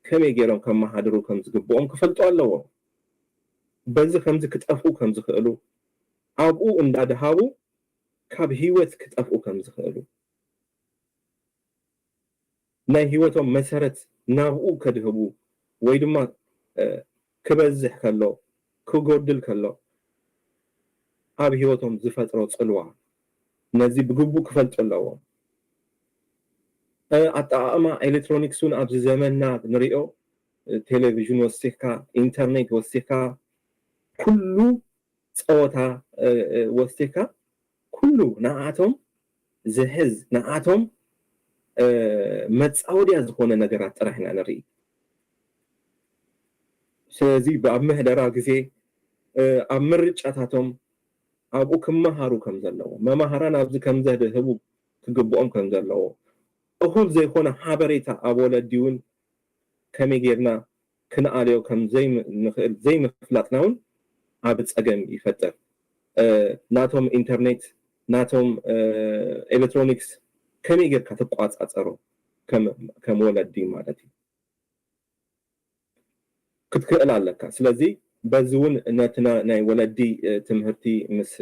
ከመይ ጌሮም ከመሓድሩ ከም ዝግብኦም ክፈልጡ ኣለዎ በዚ ከምዚ ክጠፍኡ ከም ዝኽእሉ ኣብኡ እንዳድሃቡ ካብ ሂወት ክጠፍኡ ከም ዝኽእሉ ናይ ሂወቶም መሰረት ናብኡ ከድህቡ ወይ ድማ ክበዝሕ ከሎ ክጎድል ከሎ ኣብ ሂወቶም ዝፈጥሮ ጽልዋ ነዚ ብግቡእ ክፈልጡ ኣለዎም ኣጠቃቅማ ኤሌክትሮኒክሱን ኣብዚ ዘመንና ንሪኦ ቴሌቪዥን ወሲኽካ ኢንተርኔት ወሲኽካ ኩሉ ጸወታ ወሲኽካ ኩሉ ንዓቶም ዝሕዝ ንዓቶም መጻወድያ ዝኾነ ነገራት ጥራሕና ንርኢ ስለዚ ኣብ ምሕደራ ግዜ ኣብ ምርጫታቶም ኣብኡ ክመሃሩ ከም ዘለዎ መማህራን ኣብዚ ከም ዘድህቡ ክግብኦም ከም ዘለዎ እኹል ዘይኮነ ሓበሬታ ኣብ ወለዲ እውን ከመይ ጌርና ክንኣልዮ ከም ዘይንኽእል ዘይምፍላጥና እውን ኣብ ፀገም ይፈጥር ናቶም ኢንተርኔት ናቶም ኤሌክትሮኒክስ ከመይ ጌርካ ትቋጻጸሮ ከም ወለዲ ማለት እዩ ክትክእል ኣለካ ስለዚ በዚ እውን ነትና ናይ ወለዲ ትምህርቲ ምስ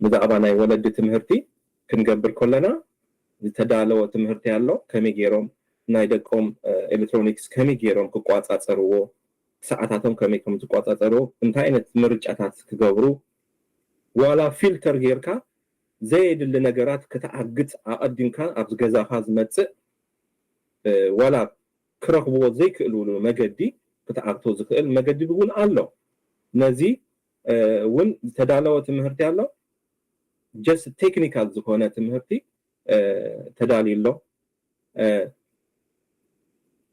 ብዛዕባ ናይ ወለዲ ትምህርቲ ክንገብር ከለና ዝተዳለወ ትምህርቲ ኣሎ ከመይ ጌሮም ናይ ደቆም ኤሌክትሮኒክስ ከመይ ጌሮም ክቋጻጸርዎ ሰዓታቶም ከመይ ከም ዝቋጻጸርዎ እንታይ ዓይነት ምርጫታት ክገብሩ ዋላ ፊልተር ጌርካ ዘይድሊ ነገራት ክትዓግት ኣቀዲምካ ኣብ ገዛኻ ዝመጽእ ዋላ ክረኽብዎ ዘይክእልሉ መገዲ ክትዓግቶ ዝክእል መገዲ እውን ኣሎ ነዚ እውን ዝተዳለወ ትምህርቲ ኣሎ just ቴክኒካል ዝኾነ ትምህርቲ ተዳልዩሎ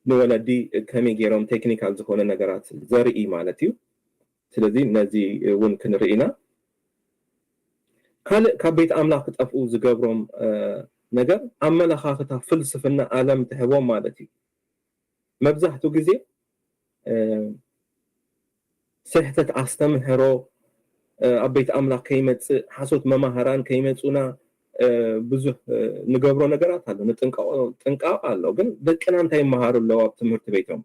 ንወለዲ ከመይ ጌሮም ቴክኒካል ዝኾነ ነገራት ዘርኢ ማለት እዩ ስለዚ ነዚ እውን ክንርኢና كبيت أملاك تفقو زجبرهم نجر أما لخاطها فلسفنا عالم تهوى مالتي مبزحتو جزء سحتت أستمهرو أبيت أملاك كيمت حسوت ممهران كيمتونا بزح نجبرو نجرات هذا نتنقع الله جن دكنا أنتي مهارو لو أبتمرت بيتهم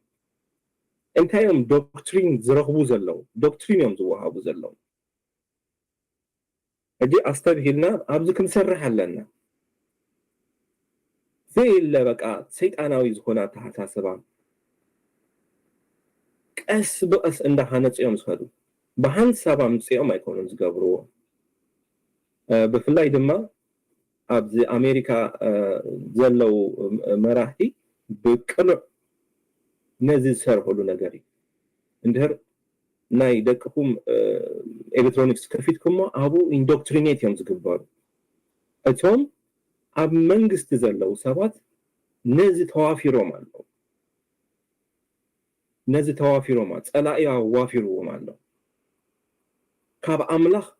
أنتيهم دكترين زرقبو زلوا دكترين يوم زوها بزلوا هدي أستبهلنا أبزك نسرح لنا زي اللي بقى سيد أنا ويزخونا تحت سبعة أس بأس عند حنت يوم سهدو بحن سبعة مسيوم ما يكونون زجبروه بفلاي دما أبز أمريكا زلوا مراحتي بكل نزل سر هلو نجاري عندهر ناي دكهم إلكترونيكس كفيتكم أبو إندوكترينيت يوم زجبارو أتوم أب منجست زلوا سبات نزل توافي رومالو نزل توافي رومات ألا يا وافي رومالو كاب أملاخ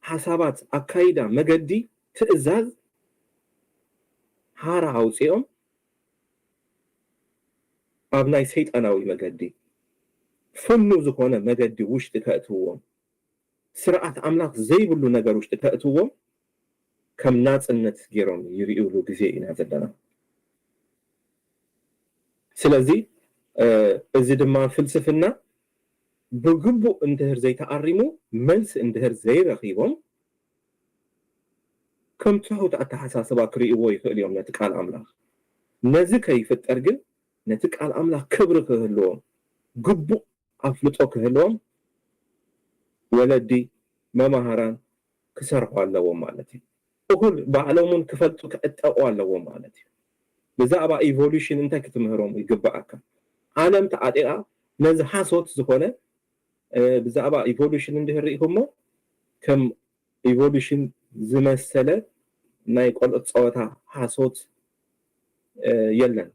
حسابات أكايدا مجدي تأزاز هارا هاوسيهم أبناي سيد أناوي مجدي فنو زخونة مجدي وش تكأتوهم سرعة أملاخ زي بلو نجار وش تكأتوهم كم ناس النت جيرون يريولو جزئين هذا لنا سلازي زي دما فلسفنا بجبو اندهر زي تعرمو ملس اندهر زي رخيبهم كم تحوت أتحساسبا كريئو يخيل يوم نتك على أملاخ نزي كيف تأرجل نتك على أملاخ كبر كهلوهم جبو أفلتو كهلوهم ولدي ما مهران كسرحوا اللوم مالتي وكل بعلمون كفلتو كأتقوا اللوم مالتي بذا أبا evolution انت كتمهرهم يقبعك عالم تعطيها نزحا صوت زخونة بذا أبا evolution اندهر رئيهم كم evolution زمسلة ناي قول اتصوتها حاسوت يلن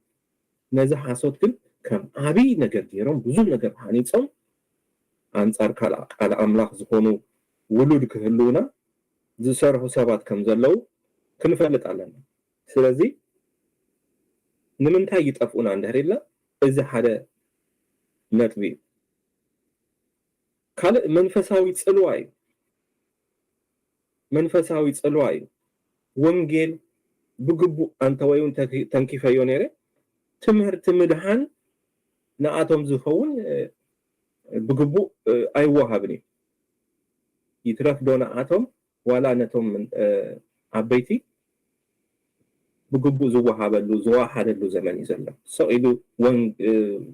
نزحا صوت كل كم عبي نجر ديرهم بزول نجر حانيتهم أنصار على أملاك زخونو ولود كهلونا زسرحو سبات كم زلو كنفلت علينا سلازي نمنتها يتقفونا عند هريلا إذا حدا نتبي كالق منفساوي تسألواي وانجيل بقبو أنت ويون تنكيف يونيري تمهر تمدحان نعاتهم زخون بقبو أي وهابني يترف دون عاتهم ولا نتهم من عبيتي بقبو زوهابلو زواحدلو زمن يزلم سئلو وان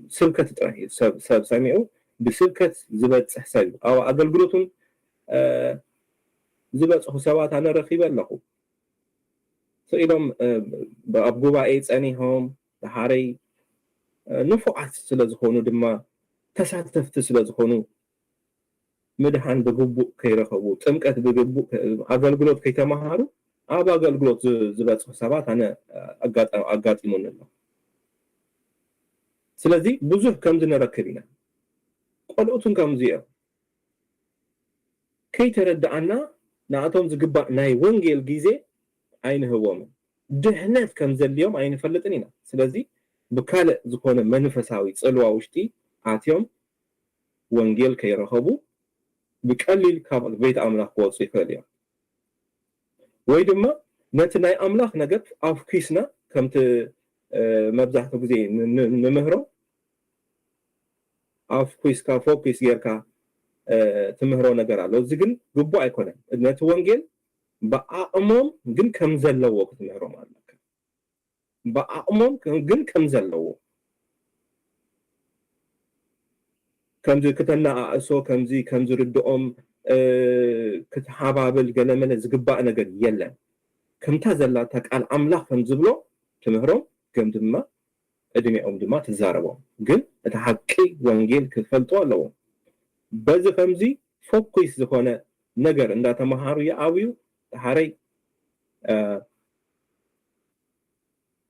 سلكة تراهي ساب سامعو بسلكة زبط حساب أو أقلقلوتهم زبط حسابات أنا رخيبا لكم سئلهم بأبقوبا إيتس أنيهم تحاري نفعت سلازخونو دما تساتفت سلازخونو مدحان بقبو كيرخبو تمكت بقبو أقلقلوت كيتمهارو أبا أقلقلوت زبط حسابات أنا أقاطمون الله سلازي بزوح كمزنا ركبنا قلقتن كمزية كي تردعنا نعطهم زقبا ناي ونجيل جيزي عين هوامن دهنات كمزل اليوم عين فلتنينا سلازي بكالة زكونا منفساوي تسألوا وشتي عاتيوم ونجيل كي رخبو بكاليل كابل بيت أملاك وصيفة اليوم ويدما نتناي أملاك نقف أف كيسنا كمت مبزحتو بزي نمهرو أف كيس كافو كيس غيركا تمهرو نقر على زقن قبو أيكونا نت ونجيل بأعمم جن كم زلوا كتمهرو مالك بأعمم جن كم زلوا كم زي كتنا أسو كم زي ردهم كتحابل جنمنا زقبا نقر يلا كم تزلا تقال أملاك كم زبلو تمهرو كم دما أدمي دما تزاربوا جن تحكي وانجيل كفلتوا لو بز خمزي فوكيس زخونة نقر عند تمهارو يعاويو تحاري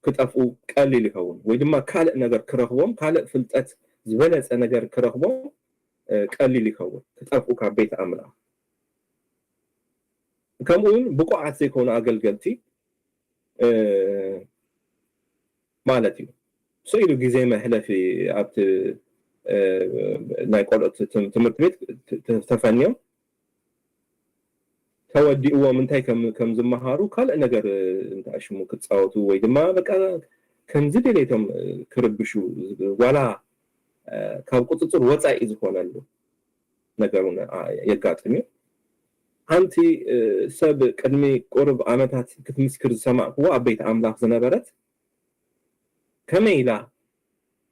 كتأفو قليل يكون ويدما كالق نقر كرهوم كالق فلتات زبلت نقر كرهوم قليل يكون كتأفو كبيت أملاك كمون بقعات زي كون أقلقلتي مالتي سئلوا جزء ما هلا في عبت نايقول تمرت بيت تفنيهم تودي هو من تاي كم زمهارو قال نجر انت اشمو كتصاوتو وي دما بقى كم زدي ليتهم كربشو ولا ካብ ቁጥጥር ወፃኢ ዝኾነሉ ነገሩን የጋጥሚ ሓንቲ ሰብ ቅድሚ ቁርብ ዓመታት ክትምስክር ዝሰማዕክዎ ኣብ ቤት ኣምላኽ ዝነበረት ከመይ ኢላ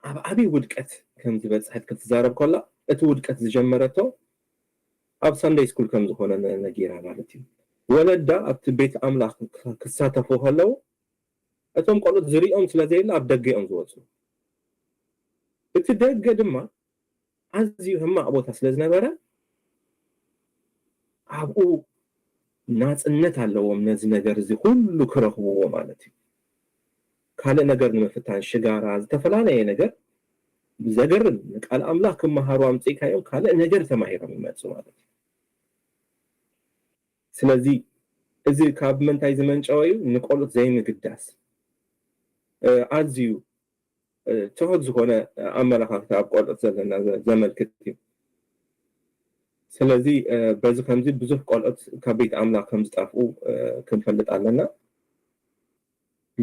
ኣብ ዓብዪ ውድቀት ከም ዝበፅሐት ክትዛረብ ከላ እቲ ውድቀት ዝጀመረቶ ኣብ ሰንደይ ስኩል ከም ዝኾነ ነጊራ ማለት እዩ ወለዳ ኣብቲ ቤት ኣምላኽ ክሳተፉ ከለዉ እቶም ቆልዑት ዝሪኦም ስለዘየላ ኣብ ደገ እዮም ዝወፁ እቲ ደገ ድማ ኣዝዩ ሕማቕ ቦታ ስለ ዝነበረ ኣብኡ ናፅነት ኣለዎም ነዚ ነገር እዚ ኩሉ ክረኽብዎ ማለት እዩ ካልእ ነገር ንምፍታን ሽጋራ ዝተፈላለየ ነገር ዘገርም ቃል ኣምላኽ ክመሃሩ ኣምፂእካዮም ካልእ ነገር ተማሂሮም ይመፁ ማለት እዩ ስለዚ እዚ ካብ ምንታይ ዝመንጨወ እዩ ንቆልዑት ዘይምግዳስ ኣዝዩ ትሑት ዝኾነ ኣመለኻኽታ ኣብ ቆልዑት ዘለና ዘመልክት እዩ ስለዚ በዚ ከምዚ ብዙሕ ቆልዑት ካብ ቤት ኣምላኽ ከም ዝጠፍኡ ክንፈልጥ ኣለና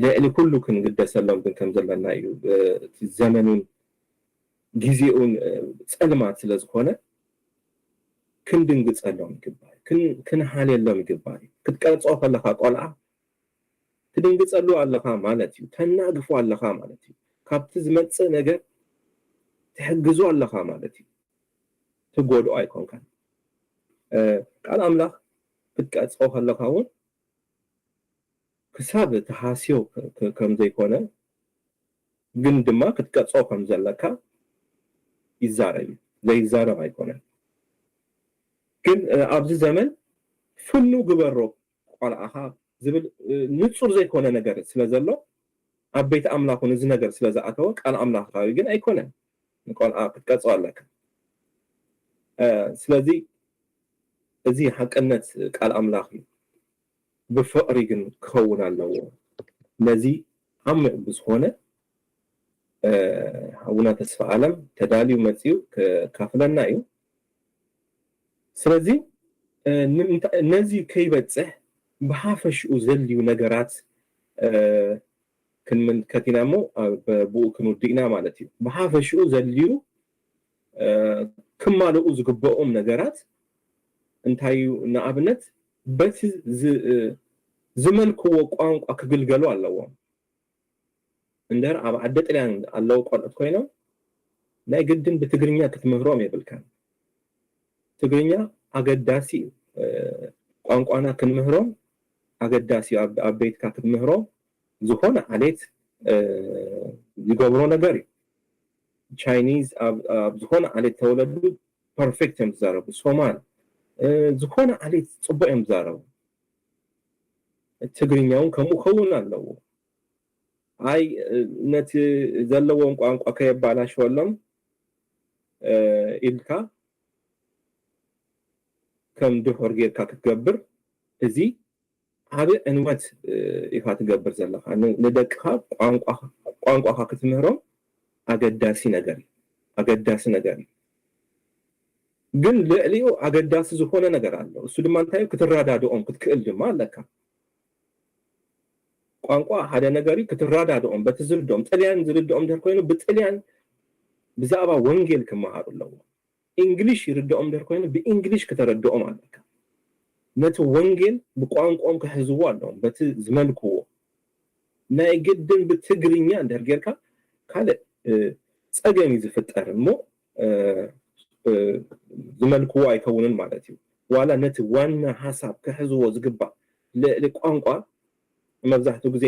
ልዕሊ ኩሉ ክንግደሰሎም ግን ከም ዘለና እዩ እቲ ዘመኑን ጊዜኡን ፀልማት ስለ ዝኾነ ክንድንግፀሎም ይግባእ ክንሓልየሎም ይግባእ ክትቀርፆ ከለኻ ቆልዓ ትድንግፀሉ ኣለኻ ማለት እዩ ተናግፎ ኣለኻ ማለት እዩ ካብቲ ዝመፅእ ነገር ትሕግዙ ኣለኻ ማለት እዩ ትጎድኦ ኣይኮንካን ቃል ኣምላኽ ክትቀርፆ ከለኻ እውን ክሳብ ተሃስዮ ከም ዘይኮነ ግን ድማ ክትቀርፆ ከም ዘለካ ይዛረብ ዘይዛረብ ኣይኮነን ግን ኣብዚ ዘመን ፍኑ ግበሮ ቆልዓኻ ዝብል ንጹር ዘይኮነ ነገር ስለ ዘሎ ኣብ ቤት ኣምላኽ እዚ ነገር ስለ ዝኣተወ ቃል ኣምላኻዊ ግን ኣይኮነን ንቆልዓ ክትቀርፆ ኣለካ ስለዚ እዚ ሓቅነት ቃል ኣምላኽ እዩ ብፍቕሪ ግን ክኸውን ኣለዎ ነዚ ዓሚቕ ብዝኾነ ኣቡና ተስፋ ዓለም ተዳልዩ መፅኡ ካፍለና እዩ ስለዚ ነዚ ከይበፅሕ ብሓፈሽኡ ዘልዩ ነገራት ክንምልከት ኢና እሞ ብኡ ክንውድእና ማለት እዩ ብሓፈሽኡ ዘልዩ ክማልኡ ዝግብኦም ነገራት እንታይ እዩ ንኣብነት በቲ ዝመልክዎ ቋንቋ ክግልገሉ ኣለዎም እንደር ኣብ ዓዲ ጥልያን ኣለዉ ቆልዑት ኮይኖም ናይ ግድን ብትግርኛ ክትምህሮም የብልካን ትግርኛ ኣገዳሲ ቋንቋና ክንምህሮም ኣገዳሲ ኣብ ቤትካ ክትምህሮም ዝኾነ ዓሌት ዝገብሮ ነገር እዩ ቻይኒዝ ኣብ ዝኾነ ዓሌት ተወለዱ ፐርፌክት እዮም ዝዛረቡ ሶማል ዝኾነ ዓሌት ፅቡቅ እዮም ዝዛረቡ ትግርኛ እውን ከምኡ ክኸውን ኣለዎ ኣይ ነቲ ዘለዎም ቋንቋ ከየባላሸወሎም ኢልካ ከም ድሑር ጌርካ ክትገብር እዚ ዓብይ ዕንወት ኢኻ ትገብር ዘለኻ ንደቅኻ ቋንቋኻ ክትምህሮም ኣገዳሲ ነገር እዩ ግን ልዕሊኡ ኣገዳሲ ዝኾነ ነገር ኣሎ እሱ ድማ እንታይ ክትራዳድኦም ክትክእል ድማ ኣለካ ቋንቋ ሓደ ነገር እዩ ክትራዳድኦም በቲ ዝርድኦም ጥልያን ዝርድኦም ድር ኮይኑ ብጥልያን ብዛዕባ ወንጌል ክመሃሩ ኣለዎ እንግሊሽ ይርድኦም ድር ኮይኑ ብእንግሊሽ ከተረድኦም ኣለካ ነቲ ወንጌል ብቋንቋኦም ክሕዝዎ ኣለዎም በቲ ዝመልክዎ ናይ ግድን ብትግርኛ እንድሕር ጌርካ ካልእ ፀገም እዩ ዝፍጠር እሞ ዝመልክዎ ኣይከውንን ማለት እዩ ዋላ ነቲ ዋና ሓሳብ ክሕዝዎ ዝግባእ ልዕሊ ቋንቋ መብዛሕትኡ ግዜ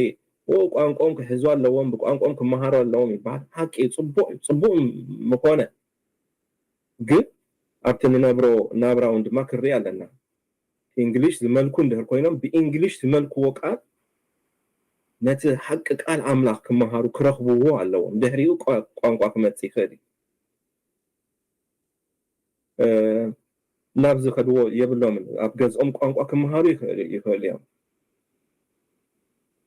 ቋንቋኦም ክሕዝዎ ኣለዎም ብቋንቋኦም ክመሃሩ ኣለዎም ይበሃል ሓቂ ፅቡቅ ምኮነ ግን ኣብቲ ንነብሮ ናብራ እውን ድማ ክርኢ ኣለና እንግሊሽ ዝመልኩ እንድሕር ኮይኖም ብእንግሊሽ ዝመልክዎ ቃል ነቲ ሓቂ ቃል ኣምላኽ ክመሃሩ ክረኽብዎ ኣለዎም ድሕሪኡ ቋንቋ ክመፅእ ይኽእል እዩ نابز خدوه يبلهم أبجز قانقا كمهارو يخلي يوم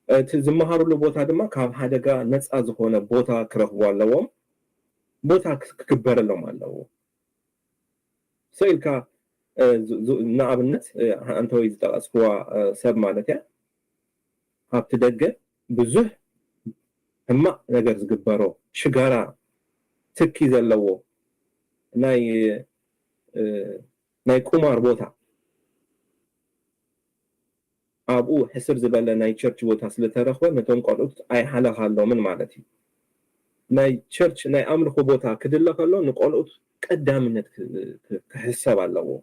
تزمهارو لبوتا دما كاب حدقا نسعى زخونا بوتا كرهوا اللوم بوتا كبر اللوم اللوم سئلك نعب النت أنتو يزدقس هو سب مالك هاب تدقى بزه هما نقر زقبارو شقارا تكي زلوو ناي كومار بوتا أبو حسر زبالة ناي تشرش بوتا سلترخوة نتون قلت أي حالة خالو من مالتي ناي تشرش ناي أمرخو بوتا كدلا خالو نقلت قدامنت كحساب اللوو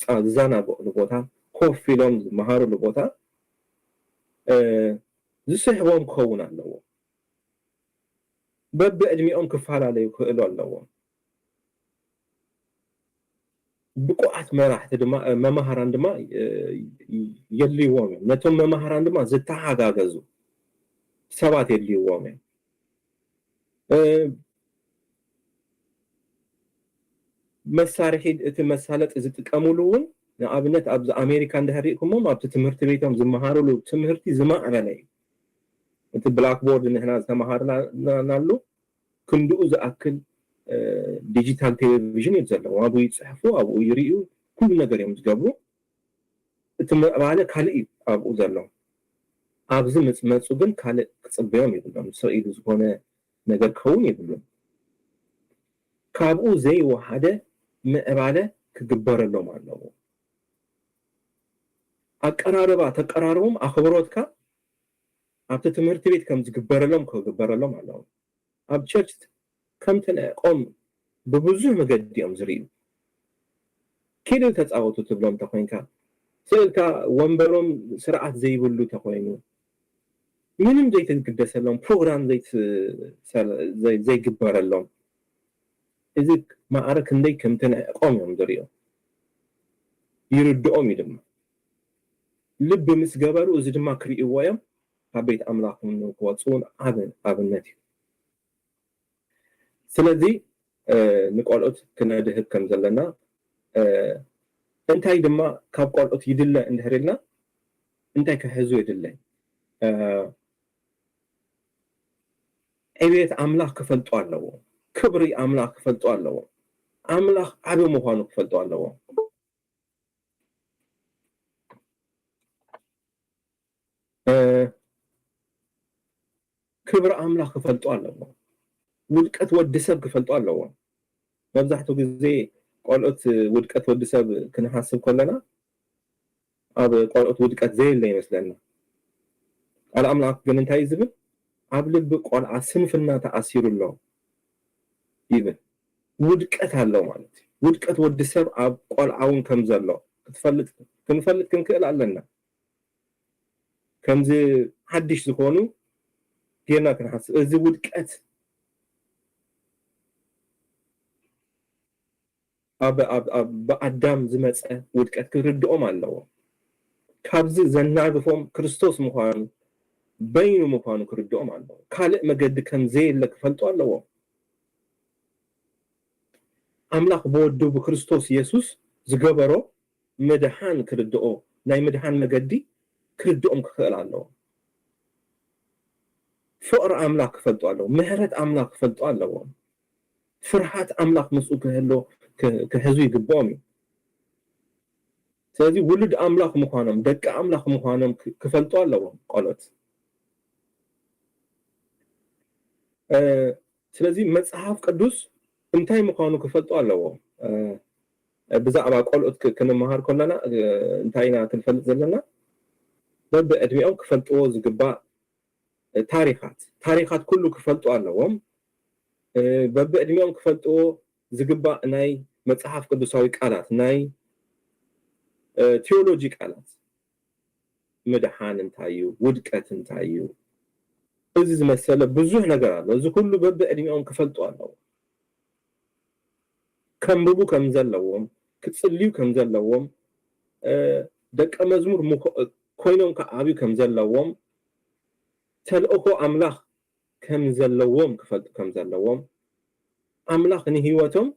زانا بوتا خوف فيلم مهارو لبوتا زسحوهم كون اللوو بأدميهم كفال عليه كإلو اللوو بقعت مراحت دما ممهران دما يلي وامي نتوم ممهران دما زتاها غاغزو سبات يلي وامي مسارحي تمسالت إذا تكملون نابنت أبز أمريكا اندهريكم ما بتتمرت بيتهم زمهارو لو تمرتي زما علي أنت بلاك بورد إن هنا زمهار نالو كندو إذا أكل ديجيتال تلفزيون يتزلوا أبو يتصحفوا أبو يريوا كل نجار يمزجبوا على كالي أبو زلوا أبز مسؤولن كالي تصبيهم يقولون إسرائيل زبونة نجار كون يقولون كابو زي واحدة مقبلة كجبر اللهم على أقراربا تقرارهم أخبروتك أبت تمرت بيت كم تجبر اللهم كجبر اللهم على أب شفت كم تنقوم ببزوه مقدي أمزريو كيلو تتعوتو تبلوم تقوينكا سألكا وانبرم سرعات زي بلو تقوينو منهم زي تتقدس اللهم بروغرام زي جبر اللهم إذا ما أرك ندي كم تنقوم يمزريو يردقوم يدم لب مسجبرو إذا ما كري ويم حبيت أملاك منو كواتسون أبنتي سلذي نقولت كنا ده كم زلنا أنتي دما كاب قولت يدله اندهرلنا أنتي كهزو يدله أبيت أملاك كفلت الله كبري أملاك كفلت الله أملاك عبي مهانو كفلت الله كبر أملاك كفلت الله ودكت ودسب كفلت الله مبزحتو زي قولت ودكت ودسب كنا حاسب كلنا أب قولت ودكت زي اللي يمثلنا على أملاك جننتاي زبل عبلب قول عسن فينا تأثير الله يبن ودكت هالله مالتي ودكت ودسب عب قول عون كم زلوا كنفلت كم كلا لنا كم زي حدش زكونو كنا كنحس زي ودكت أب بأدم زمت ودكت كردهم الله كابز زناقفهم كريستوس مخان بينو مخانو كردهم الله كالق مقد كم زي لك فلتو الله أملاك بودو بكريستوس يسوس زقبرو مدحان كردو ناي مدحان مقدي كردهم كخيل الله فقر أملاك فلتو الله مهرت أملاك فلتو الله فرحات أملاك مسؤول كهلو كهزوي قبومي سلازي ولد أملاك مخانم دك أملاك مخانم كفلتو الله قالت سلازي مصحف قدوس انتي مخانو كفلتو الله بزعبا قالت كنمهار كلنا انتينا كنفلت زلنا بب ادميهم كفلتو زقبا تاريخات كله كفلتو الله بب ادميهم كفلتو زقبا ناي مصحف قدوساوي قالات ناي تيولوجي قالات مدحان انتايو ودقت انتايو እዚ ዝመሰለ ብዙሕ ነገር ኣሎ እዚ ኩሉ በብዕድሚኦም ክፈልጡ ኣለዎ ከንብቡ ከም ዘለዎም ክጽልዩ ከም ዘለዎም ደቀ መዝሙር ኮይኖም ከዓብዩ ከም ዘለዎም ተልእኮ ኣምላኽ ከም ዘለዎም ክፈልጡ ከም ዘለዎም ኣምላኽ ንህይወቶም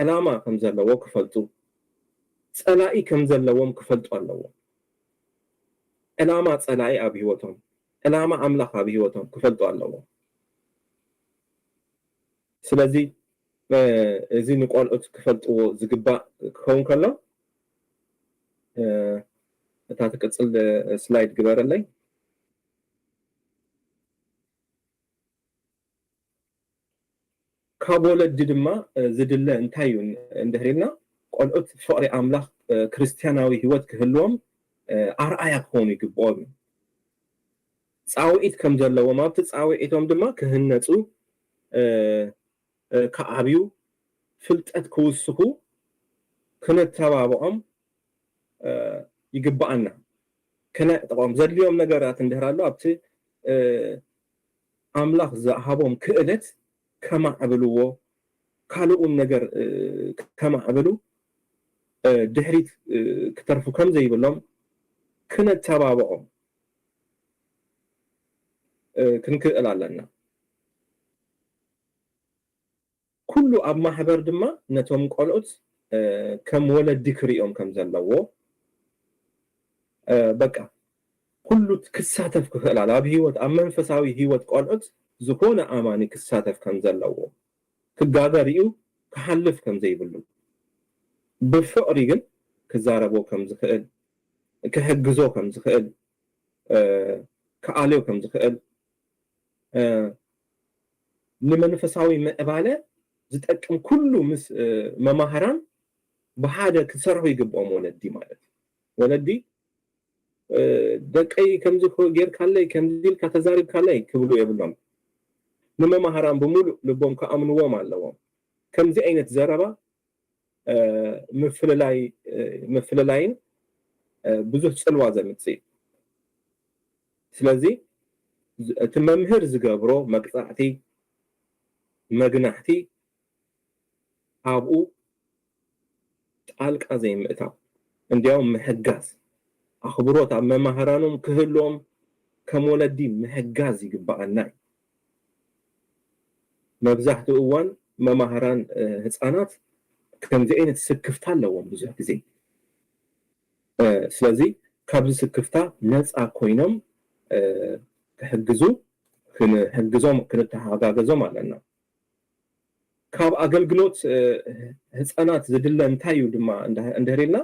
ዕላማ ከም ዘለዎ ክፈልጡ ጸላኢ ከም ዘለዎም ክፈልጡ ኣለዎም ዕላማ ጸላኢ ኣብ ህይወቶም ዕላማ ኣምላኽ ኣብ ህይወቶም ክፈልጡ ኣለዎም ስለዚ እዚ ንቆልዑት ክፈልጥዎ ዝግባእ ክኸውን ከሎ እታ ትቅጽል ስላይድ ግበረለይ ካብ ወለዲ ድማ ዝድለ እንታይ እዩ እንድሕሪልና ቆልዑት ፍቕሪ ኣምላኽ ክርስትያናዊ ህይወት ክህልዎም ኣርኣያ ክኾኑ ይግብኦም ጻውዒት ከም ዘለዎም ኣብቲ ጻውዒቶም ድማ ክህነጹ ከዓብዩ ፍልጠት ክውስኹ ክነተባብዖም ይግባአና ከነጥቆም ዘድልዮም ነገራት እንድህራሉ ኣብቲ ኣምላኽ ዝሃቦም ክእለት ከማዕብልዎ ካልኡን ነገር ከማዕብሉ ድሕሪት ክተርፉ ከም ዘይብሎም ክነተባብዖም ክንክእል ኣለና ኩሉ ኣብ ማሕበር ድማ ነቶም ቆልዑት ከም ወለዲ ክሪኦም ከም ዘለዎ በቃ ኩሉ ክሳተፍ ክኽእል ኣብ ህይወት ኣብ መንፈሳዊ ህይወት ቆልዑት ዝኾነ ኣማኒ ክሳተፍ ከም ዘለዎ ክጋገር እዩ ክሓልፍ ከም ዘይብሉ ብፍቕሪ ግን ክዛረቦ ከም ዝኽእል ክሕግዞ ከም ዝኽእል ክኣልዮ ከም ዝኽእል ንመንፈሳዊ ምዕባለ ዝጠቅም ኩሉ ምስ መማህራን ብሓደ ክሰርሑ ይግብኦም ወለዲ ማለት ወለዲ ደቀይ ከምዚ ጌርካለይ ከምዚ ኢልካ ተዛሪብካለይ ክብሉ የብሎም ንመማህራን ብሙሉእ ልቦም ከኣምንዎም ኣለዎም ከምዚ ዓይነት ዘረባ ምፍልላይን ብዙሕ ጽልዋ ዘምጽእ ስለዚ እቲ መምህር ዝገብሮ መቅጻዕቲ መግናሕቲ ኣብኡ ጣልቃ ዘይምእታው እንዲያውም ምሕጋዝ ኣኽብሮት ኣብ መማህራኖም ክህሎም ከም ወለዲ ምሕጋዝ ይግባአና መብዛሕትኡ እዋን መማህራን ህፃናት ከምዚ ዓይነት ስክፍታ ኣለዎም ብዙሕ ግዜ ስለዚ ካብዚ ስክፍታ ነፃ ኮይኖም ክሕግዙ ክንሕግዞም ክንተሓጋገዞም ኣለና ካብ ኣገልግሎት ህፃናት ዝድለ እንታይ እዩ ድማ እንድህሪልና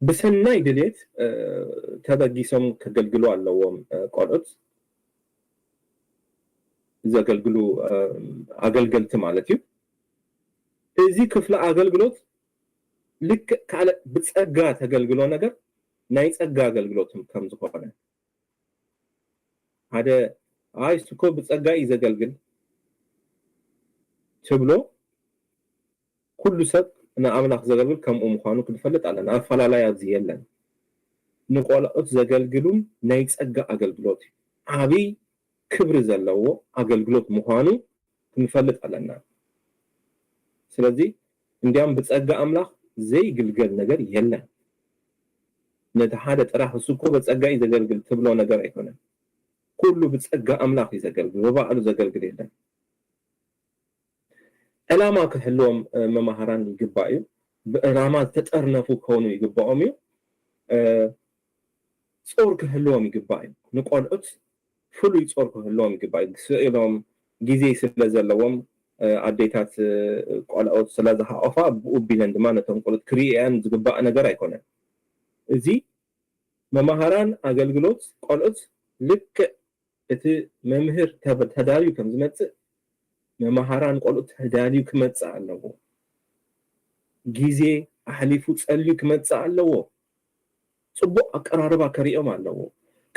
ብሰናይ ድሌት ተበጊሶም ከገልግሉ ኣለዎም ቆልዑት ዘገልግሉ ኣገልገልቲ ማለት እዩ እዚ ክፍለ ኣገልግሎት ልክ ካለ ብጸጋ ተገልግሎ ነገር ናይ ጸጋ ኣገልግሎትም ከም ዝኾነ ሓደ ኣይ ስኮ ብጸጋ ይዘገልግል ትብሎ ኩሉ ሰብ ንኣምላኽ ዘገልግል ከምኡ ምዃኑ ክንፈልጥ ኣለና ኣፈላላይ ኣብዚ የለን ንቆልዑት ዘገልግሉን ናይ ጸጋ ኣገልግሎት ዓብይ ክብሪ ዘለዎ ኣገልግሎት ምዃኑ ክንፈልጥ ኣለና ስለዚ እንዲያም ብጸጋ ኣምላኽ ዘይግልገል ነገር የለን ነቲ ሓደ ጥራሕ እሱ እኮ ብጸጋ ይዘገልግል ትብሎ ነገር ኣይኮነን ኩሉ ብጸጋ ኣምላኽ ይዘገልግል ብባዕሉ ዘገልግል የለን ዕላማ ክህልዎም መማህራን ይግባእ እዩ ብዕላማ ዝተጠርነፉ ክኾኑ ይግባኦም እዩ ጾር ክህልዎም ይግባእ እዩ ንቆልዑት ፍሉይ ጾር ክህልዎም ይግባእ እዩ ስኢሎም ግዜ ስለ ዘለዎም ኣዴታት ቆልዑት ስለ ዝሃቆፋ ብኡቢለን ድማ ነቶም ቆልዑት ክሪአን ዝግባእ ነገር ኣይኮነን እዚ መማህራን ኣገልግሎት ቆልዑት ልክዕ እቲ መምህር ተዳልዩ ከም ዝመጽእ መማህራን ቆልዑት ተዳልዩ ክመጽእ ኣለዎ ግዜ ኣሕሊፉ ጸልዩ ክመጽእ ኣለዎ ጽቡቕ ኣቀራርባ ከሪኦም ኣለዎ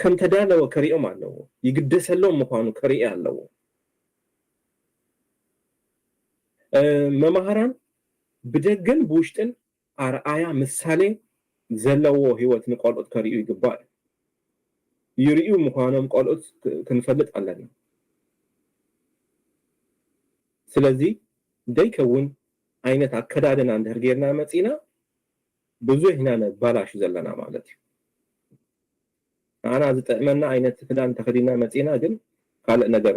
ከም ተዳለወ ከሪኦም ኣለዎ ይግደሰሎም ምዃኑ ከሪአ ኣለዎ መማህራን ብደገን ብውሽጥን ኣርኣያ ምሳሌ ዘለዎ ህይወት ንቆልዑት ከሪኡ ይግባእ ይርዩ ምዃኖም ቆልዑት ክንፈልጥ ኣለና ስለዚ ደይከውን ዓይነት ኣከዳድና እንድሕር ጌርና መጺና ብዙሕ ኢና ነባላሽ ዘለና ማለት እዩ ኣና ዝጥዕመና ዓይነት ክዳን ተኸዲና መጺና ግን ካልእ ነገር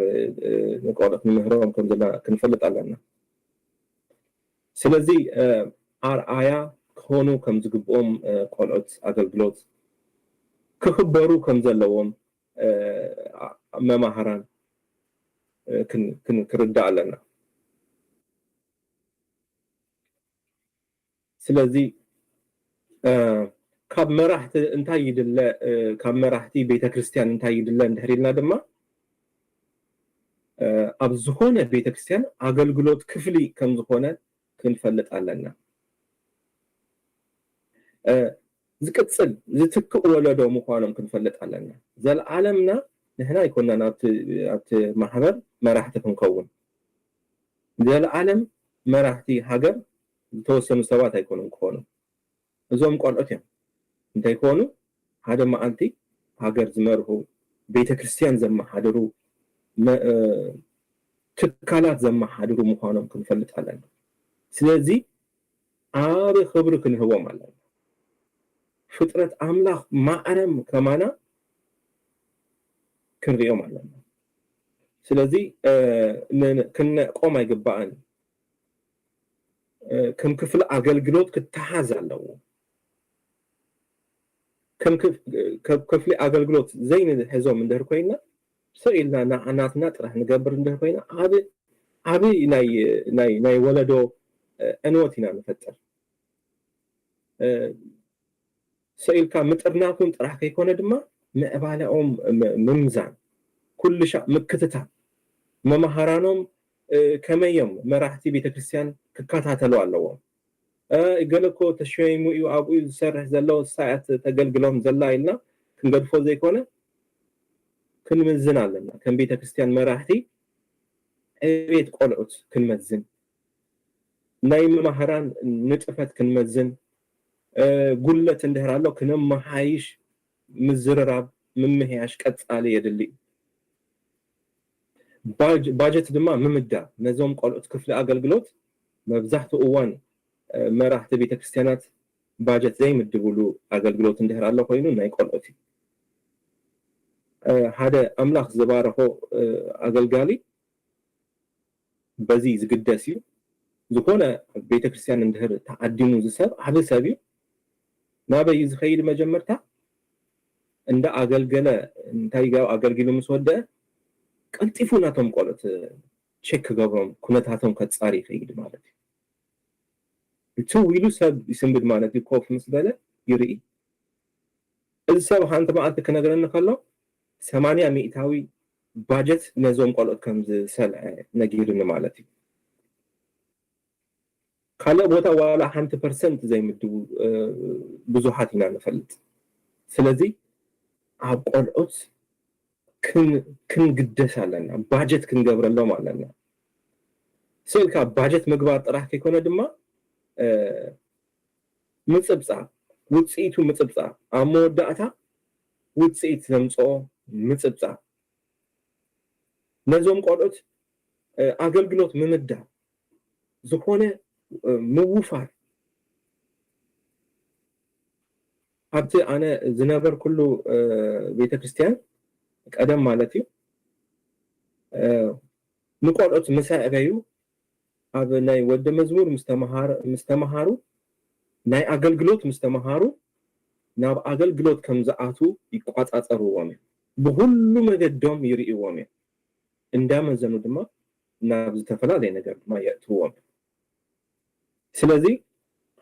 ንቆልዑት ንምህሮም ከም ዘለና ክንፈልጥ ኣለና ስለዚ ኣርኣያ ክኾኑ ከም ዝግብኦም ቆልዑት ኣገልግሎት ክኽበሩ ከም ዘለዎም መማህራን ክንርዳእ ኣለና። ስለዚ ካብ መራሕቲ እንታይ ይድለ ካብ መራሕቲ ቤተክርስትያን እንታይ ይድለ እንድሕር ኢልና ድማ ኣብ ዝኾነ ቤተክርስትያን ኣገልግሎት ክፍሊ ከም ዝኾነ ክንፈልጥ ኣለና። ዝቅፅል ዝትክእ ወለዶ ምዃኖም ክንፈልጥ ኣለና። ዘለዓለምና ንሕና ይኮንና ኣብቲ ማሕበር መራሕቲ ክንከውን። ዘለዓለም መራሕቲ ሃገር ዝተወሰኑ ሰባት ኣይኮኑም ክኾኑ። እዞም ቆልዑት እዮም እንታይ ኮኑ ሓደ መዓልቲ ሃገር ዝመርሑ ቤተክርስትያን ዘመሓድሩ ትካላት ዘመሓድሩ ምዃኖም ክንፈልጥ ኣለና። ስለዚ ዓብ ክብሪ ክንህቦም ኣለና። ፍጥረት ኣምላኽ ማዕረም ከማና ክንሪኦም ኣለና። ስለዚ ክንቆም ኣይግባእን። ከም ክፍሊ ኣገልግሎት ክትሓዝ ኣለዎ። ከም ክፍሊ ኣገልግሎት ዘይንሕዞም እንድሕር ኮይና ሰኢልና ናትና ጥራሕ ንገብር እንድሕር ኮይና ዓብ ናይ ወለዶ ዕንወት ኢና ንፈጥር። ሰኢልካ ምጥርናቱን ጥራሕ ከይኮነ ድማ ምዕባለኦም ምምዛን ኩሉ ሻዕ ምክትታል መማህራኖም ከመዮም መራሕቲ ቤተክርስትያን ክከታተሉ ኣለዎም። ገለኮ ተሸይሙ እዩ ኣብኡ ዝሰርሕ ዘሎ ሰዓት ተገልግሎም ዘላ ኢልና ክንገድፎ ዘይኮነ ክንምዝን ኣለና። ከም ቤተክርስትያን መራሕቲ ዕቤት ቆልዑት ክንመዝን፣ ናይ መማህራን ንጥፈት ክንመዝን፣ ጉለት እንድሕር ኣሎ ክነመሓይሽ ምዝርራብ ምምሕያሽ ቀፃሊ የድሊ። ባጀት ድማ ምምዳብ ነዞም ቆልዑት ክፍሊ ኣገልግሎት መብዛሕትኡ እዋን መራሕቲ ቤተክርስትያናት ባጀት ዘይምድብሉ ኣገልግሎት እንድሕር ኣሎ ኮይኑ ናይ ቆልዑት እዩ። ሓደ ኣምላኽ ዝባረኾ ኣገልጋሊ በዚ ዝግደስ እዩ። ዝኾነ ቤተክርስትያን እንድሕር ተዓዲሙ ዝሰብ ዓብ ሰብ እዩ። ናበይ ዝኸይድ መጀመርታ እንዳ ኣገልገለ እንታይ ኣገልጊሉ ምስ ወድአ ቀልጢፉ ናቶም ቆልዑት ቼክ ክገብሮም ኩነታቶም ከፃሪ ይኸይድ ማለት እዩ። እትው ኢሉ ሰብ ይስንብድ ማለት እዩ። ኮፍ ምስ በለ ይርኢ። እዚ ሰብ ሓንቲ መዓልቲ ክነግረኒ ከሎ 80% ባጀት ነዞም ቆልዑት ከም ዝሰልዐ ነጊሩኒ ማለት እዩ። ካልእ ቦታ ዋላ 1% ዘይምድቡ ብዙሓት ኢና ንፈልጥ። ስለዚ ኣብ ቆልዑት ክንግደስ ኣለና፣ ባጀት ክንገብረሎም ኣለና። ስእልካ ባጀት ምግባር ጥራሕ ከይኮነ ድማ ምፅብፃብ ውፅኢቱ ምፅብፃብ ኣብ መወዳእታ ውፅኢት ዘምፅኦ ምፅብፃብ ነዞም ቆልዑት ኣገልግሎት ምምዳብ ዝኾነ ምውፋር ኣብቲ ኣነ ዝነበር ኩሉ ቤተክርስትያን ቀደም ማለት እዩ ንቆልዑት ምሳዕበዩ ኣብ ናይ ወደ መዝሙር ምስተመሃሩ ናይ ኣገልግሎት ምስተመሃሩ ናብ ኣገልግሎት ከም ዝኣቱ ይቋፃፀርዎም እዮም። ብኩሉ መገዶም ይርእዎም እዮም። እንዳመዘኑ ድማ ናብ ዝተፈላለየ ነገር ድማ የእትውዎም። ስለዚ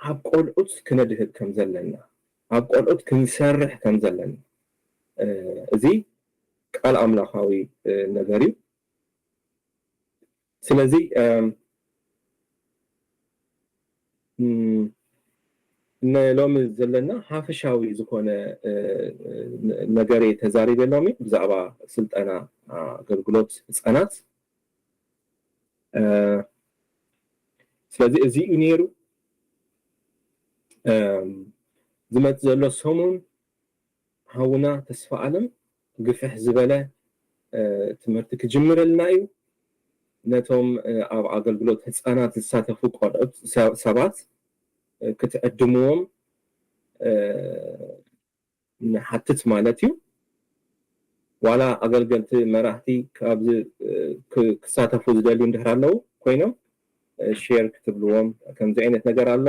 ኣብ ቆልዑት ክነድህብ ከም ዘለና፣ ኣብ ቆልዑት ክንሰርሕ ከም ዘለና እዚ ቃል ኣምላኻዊ ነገር እዩ። ስለዚ ሎሚ ዘለና ሓፈሻዊ ዝኾነ ነገር ተዛሪበሎም ብዛዕባ ስልጠና ኣገልግሎት ህፃናት። ስለዚ እዚኡ ነይሩ ዝመፅእ ዘሎ ሰሙን ሃውና ተስፋ ዓለም ግፍሕ ዝበለ ትምህርቲ ክጅምረልና እዩ። ነቶም ኣብ ኣገልግሎት ህፃናት ዝሳተፉ ቆልዑት ሰባት ክትዕድምዎም ንሓትት ማለት እዩ። ዋላ ኣገልገልቲ መራሕቲ ካብዚ ክሳተፉ ዝደልዩ እንድሕር ኣለዉ ኮይኖም ሼር ክትብልዎም ከም ዘይነት ነገር ኣሎ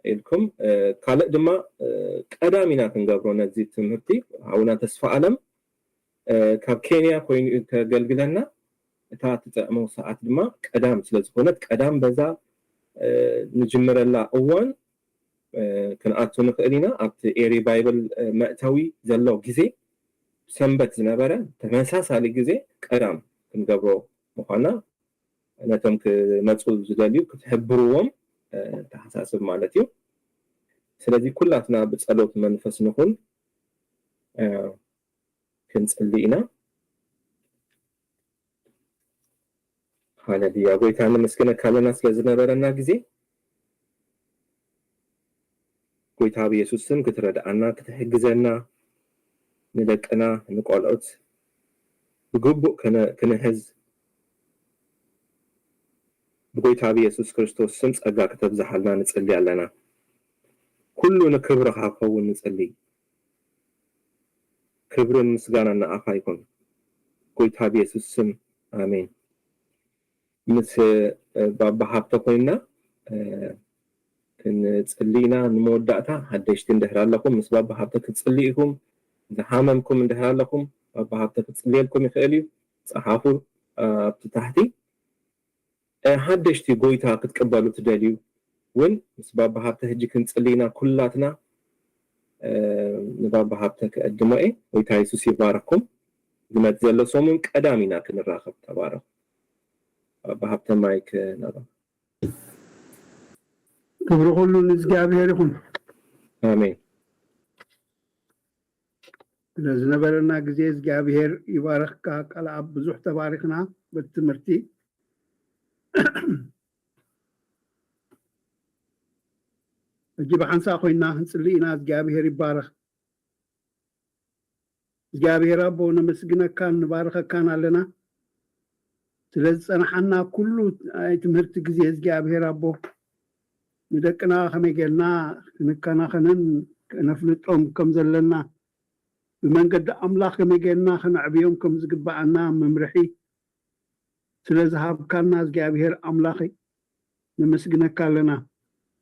ኢልኩም ካልእ ድማ ቀዳሚና ክንገብሮ ነዚ ትምህርቲ አቡና ተስፋ ዓለም ካብ ኬንያ ኮይኑ ተገልግለና እታ ትጠቅመው ሰዓት ድማ ቀዳም ስለዝኾነት ቀዳም በዛ ንጅምረላ እዋን ክንኣቱ ንኽእል ኢና ኣብቲ ኤሪ ባይብል መእተዊ ዘሎ ግዜ ሰንበት ዝነበረ ተመሳሳሊ ግዜ ቀዳም ክንገብሮ ምዃና ነቶም ክመፁ ዝደልዩ ክትሕብርዎም ተሓሳስብ ማለት እዩ ስለዚ ኩላትና ብጸሎት መንፈስ ንኹን ክንጽልይ ኢና ሃሌሉያ ጎይታ ንመስገነካ ለና ስለዝነበረና ግዜ ጎይታ በኢየሱስ ስም ክትረዳአና ክትሕግዘና ንደቅና ንቆልዑት ብግቡእ ክንሕዝ በጎይታ በኢየሱስ ክርስቶስ ስም ጸጋ ከተብዛሐልና ንጽልይ ኣለና ኩሉ ንክብርኻ ክኸውን ንጽልይ ክብርን ምስጋናን ንኣኻ ይኹን ጎይታ በኢየሱስ ስም ኣሜን ምስ ባባ ሃብተ ኮይና ክንጽልይና ንመወዳእታ ሓደሽቲ እንድሕር ኣለኩም ምስ ባባ ሃብተ ክትጽልይኩም ዝሓመምኩም እንድሕር ኣለኩም ባባ ሃብተ ክትጽልየልኩም ይኽእል እዩ ጸሓፉ ኣብቲ ታሕቲ ሓደሽቲ ጎይታ ክትቀበሉ ትደልዩ ውን ምስ ባባ ሃብተ ሕጂ ክንጽልይና ኩላትና ንባባ ሃብተ ከእድሞ ጎይታ ኢየሱስ ይባረኩም ዝመት ዘሎ ሰሙን ቀዳሚና ክንራኸብ ተባረኩ ባባ ሃብተ ማይክ ነባ ክብሩ ሁሉ ለእግዚአብሔር ይሁን አሜን ለዝነበረና ጊዜ እግዚአብሔር ይባረክካ ቃል አብ ብዙሕ ተባረክና በትምህርቲ እጅ በሐንሳ ኮይና እንጽልይና እግዚአብሔር ይባረክ እግዚአብሔር አቦ ነመስግነካ ንባረከካን ኣለና ስለዚ ጸናሐና ኩሉ አይ ትምህርቲ ጊዜ እግዚአብሔር አቦ ንደቅና ከመገልና ንከናኸነን ነፍልጦም ከም ዘለና በመንገድ አምላክ ከመገልና ከነዕብዮም ከም ዝግባአና መምርሒ ስለዚህ ሃብካና እግዚአብሔር አምላክ ነመስግነካ ኣለና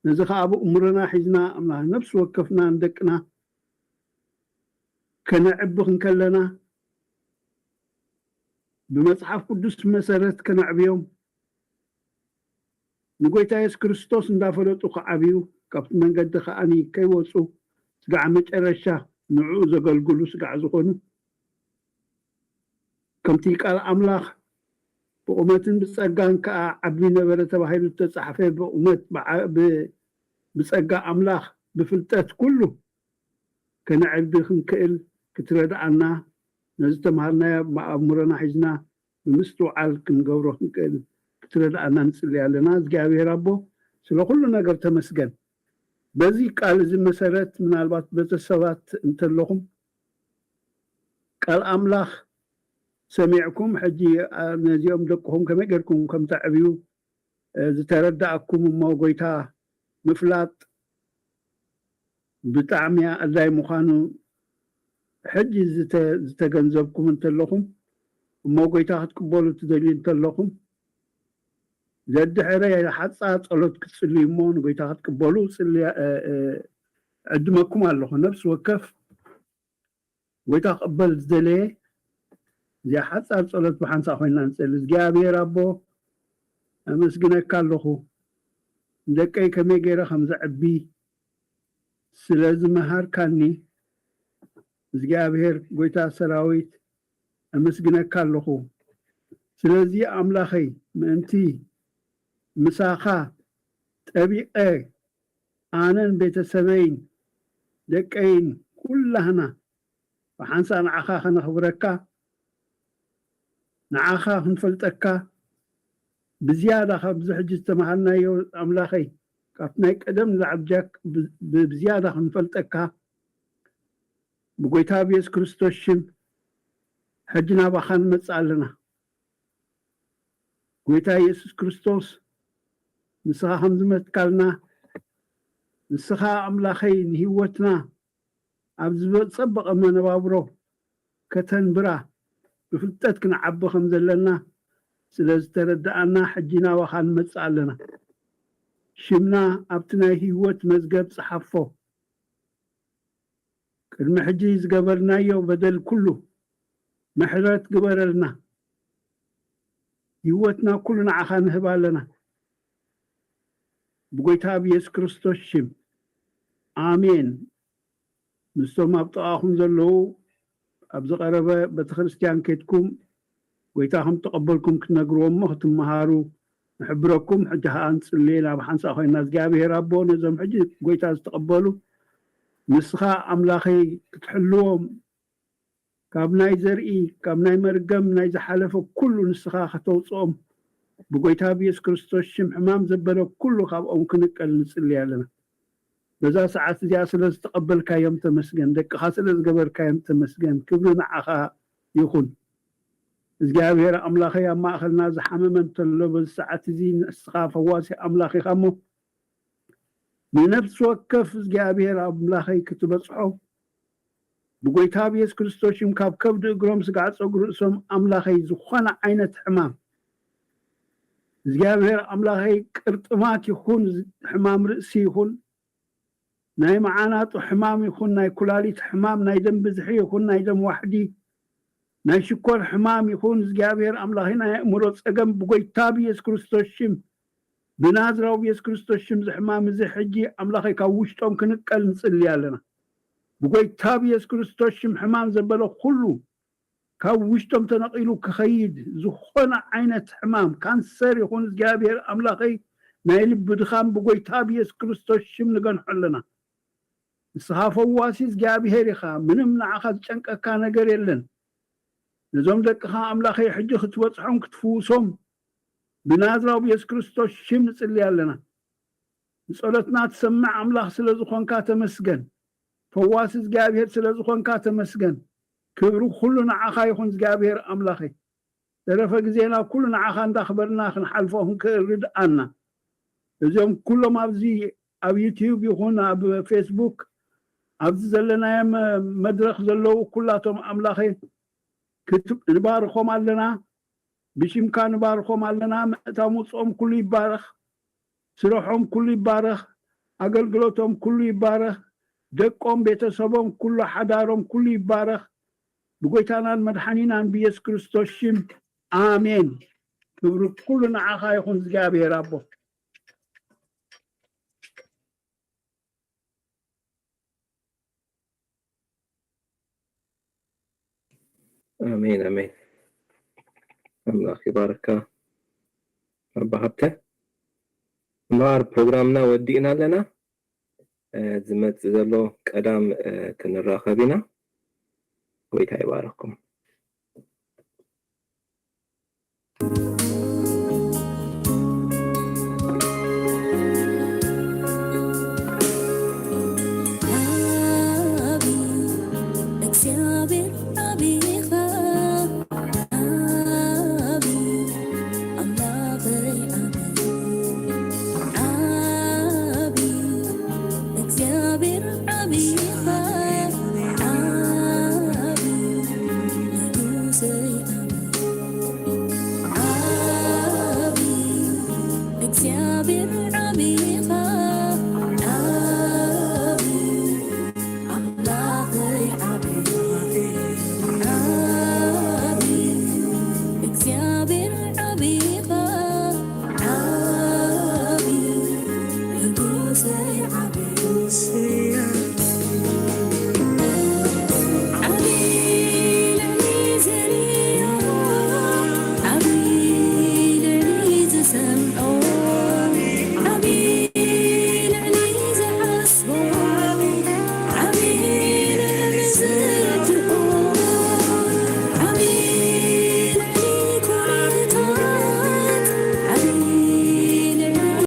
ነዚ ከአብ እምሮና ሒዝና አምላክ ነፍስ ወከፍና እንደቅና ከነዕብኽ እንከለና በመጽሐፍ ቅዱስ መሰረት ከነዕብዮም ንጎይታ ኢየሱስ ክርስቶስ እንዳፈለጡ ከዓብዩ ካብቲ መንገዲ ከአኒ ከይወፁ ስጋዕ መጨረሻ ንዑ ዘገልግሉ ስጋዕ ዝኾኑ ከምቲ ቃል አምላክ በእውነትን ብጸጋን ከአ ዓቢ ነበረ ተባሂሉ ተጻሕፈ በእውነት ብጸጋ አምላክ ብፍልጠት ኩሉ ከነዕቢ ክንክእል ክትረዳአና ነዚ ተማሃርናዮ በአእምሮና ሒዝና ብምስትውዓል ክንገብሮ ክንክእል ክትረዳአና ንጽልይ ኣለና እግዚአብሔር አቦ ስለ ሁሉ ነገር ተመስገን በዚህ ቃል እዚ መሰረት ምናልባት ቤተሰባት እንተለኹም ቃል አምላክ ሰሚዕኩም ሕጂ ነዚኦም ደቅኹም ከመይ ጌርኩም ከም ተዕብዩ ዝተረዳእኩም እሞ ጎይታ ምፍላጥ ብጣዕሚ ኣድላይ ምዃኑ ሕጂ ዝተገንዘብኩም እንተለኹም እሞ ጎይታ ክትቅበሉ ትደልዩ እንተለኹም ዘድሕረ ሓፃ ጸሎት ክትጽልዩ እሞ ንጎይታ ክትቅበሉ ዕድመኩም ኣለኹ ነፍሲ ወከፍ ጎይታ ክቅበል ዝደለየ እዚኣ ሓፃር ጸሎት ብሓንሳ ኮይና ንጽሊ እግዚአብሔር አቦ ኣመስግነካ ኣለኹ ደቀይ ከመይ ገይረ ከም ዘዕቢ ስለዝመሃርካኒ እግዚአብሔር ጎይታ ሰራዊት ኣመስግነካ ኣለኹ ስለዚ አምላኸይ ምእንቲ ምሳኻ ጠቢቀ ኣነን ቤተሰበይን ደቀይን ኩላህና ብሓንሳ ንዓኻ ከነኽብረካ ንዓኻ ክንፈልጠካ ብዝያዳ ካብዚ ሕጂ ዝተማሃርናዮ አምላኸይ ካብ ናይ ቀደም ንላዕብጃክ ብዝያዳ ክንፈልጠካ ብጎይታ ኢየሱስ ክርስቶስ ሽም ሕጂ ናባኻ ንመጽእ ኣለና ጎይታ ኢየሱስ ክርስቶስ ንስኻ ከም ዝመትካልና ንስኻ አምላኸይ ንህይወትና ኣብ ዝጸበቐ መነባብሮ ከተንብራ ብፍልጠት ክንዓቢ ከም ዘለና ስለዝተረዳእና ሕጂና ወኻን መጽእ ኣለና ሽምና ኣብቲ ናይ ህይወት መዝገብ ጽሓፎ ቅድሚ ሕጂ ዝገበርናዮ በደል ኩሉ ምሕረት ግበረልና ህይወትና ኩሉ ንዓኻ ንህብ ኣለና ብጎይታ ኢየሱስ ክርስቶስ ሽም ኣሜን ንስቶም ኣብ ጥቓኹም ዘለዉ ኣብ ዝቐረበ ቤተክርስትያን ከይድኩም ጎይታኹም ተቐበልኩም ክትነግርዎም ሞ ክትመሃሩ ንሕብረኩም ሕጂ ኸኣ ንጽልይ ናብ ሓንሳእ ኮይና እግዚኣብሔር ኣቦ ነዞም ሕጂ ጎይታ ዝተቐበሉ ንስኻ ኣምላኸይ ክትሕልዎም ካብ ናይ ዘርኢ ካብ ናይ መርገም ናይ ዝሓለፈ ኩሉ ንስኻ ከተውፅኦም ብጎይታ ኢየሱስ ክርስቶስ ሽም ሕማም ዘበለ ኩሉ ካብኦም ክንቀል ንጽልይ ኣለና በዛ ሰዓት እዚኣ ስለ ዝተቐበልካዮም ተመስገን ደቅኻ ስለ ዝገበርካዮም ተመስገን ክብሪ ንዓኻ ይኹን እግዚአብሔር ኣምላኸይ ኣብ ማእኸልና ዝሓመመ እንተሎ በዚ ሰዓት እዚ ንስኻ ፈዋሲ ኣምላኽ ኢኻ እሞ ንነፍሲ ወከፍ እግዚአብሔር ኣምላኸይ ክትበጽሖ ብጎይታ ኢየሱስ ክርስቶስ ሽም ካብ ከብዲ እግሮም ስጋዕ ፀጉሪ ርእሶም ኣምላኸይ ዝኾነ ዓይነት ሕማም እግዚአብሔር ኣምላኸይ ቅርጥማት ይኹን ሕማም ርእሲ ይኹን ናይ መዓናጡ ሕማም ይኹን ናይ ኩላሊት ሕማም ናይ ደም ብዝሒ ይኹን ናይ ደም ዋሕዲ ናይ ሽኮር ሕማም ይኹን እግዚአብሔር ኣምላኸይ ናይ ኣእምሮ ፀገም ብጎይታ ኢየሱስ ክርስቶስ ሽም ብናዝራዊ ኢየሱስ ክርስቶስ ሽም ዝሕማም እዚ ሕጂ ኣምላኸይ ካብ ውሽጦም ክንቀል ንጽልይ ኣለና ብጎይታ ኢየሱስ ክርስቶስ ሽም ሕማም ዘበለ ኩሉ ካብ ውሽጦም ተነቂሉ ክኸይድ ዝኾነ ዓይነት ሕማም ካንሰር ይኹን እግዚአብሔር ኣምላኸይ ናይ ልቢ ድኻም ብጎይታ ኢየሱስ ክርስቶስ ሽም ንገንሖ ኣለና ንስኻ ፈዋሲ እግዚአብሔር ኢኻ ምንም ንዓኻ ዝጨንቀካ ነገር የለን ነዞም ደቅኻ ኣምላኸይ ሕጂ ክትበጽሖም ክትፍውሶም ብናዝራዊ ኢየሱስ ክርስቶስ ሽም ንጽልይ ኣለና ንጸሎትና ትሰምዕ ኣምላኽ ስለ ዝኾንካ ተመስገን ፈዋሲ እግዚአብሔር ስለ ዝኾንካ ተመስገን ክብሪ ኩሉ ንዓኻ ይኹን እግዚአብሔር ኣምላኸይ ተረፈ ግዜና ኩሉ ንዓኻ እንዳኽበርና ክንሓልፎ ክንርድኣና እዚኦም ኩሎም ኣብዚ ኣብ ዩቲዩብ ይኹን ኣብ ፌስቡክ ኣብዚ ዘለናዮም መድረኽ ዘለዉ ኩላቶም ኣምላኸይ ንባርኾም ኣለና ብሽምካ ንባርኾም ኣለና ምእታው ምውፅኦም ኩሉ ይባረኽ ስርሖም ኩሉ ይባረኽ ኣገልግሎቶም ኩሉ ይባረኽ ደቆም ቤተሰቦም ኩሉ ሓዳሮም ኩሉ ይባረኽ ብጎይታናን መድሓኒናን ብኢየሱስ ክርስቶስ ሽም ኣሜን ክብሪ ኩሉ ንዓኻ ይኹን እግዚአብሔር ኣቦ آمين آمين الله يبارك رب هبته نهار برنامجنا ودينا لنا زمت زلو قدام كنراخبنا ويتا يبارككم Say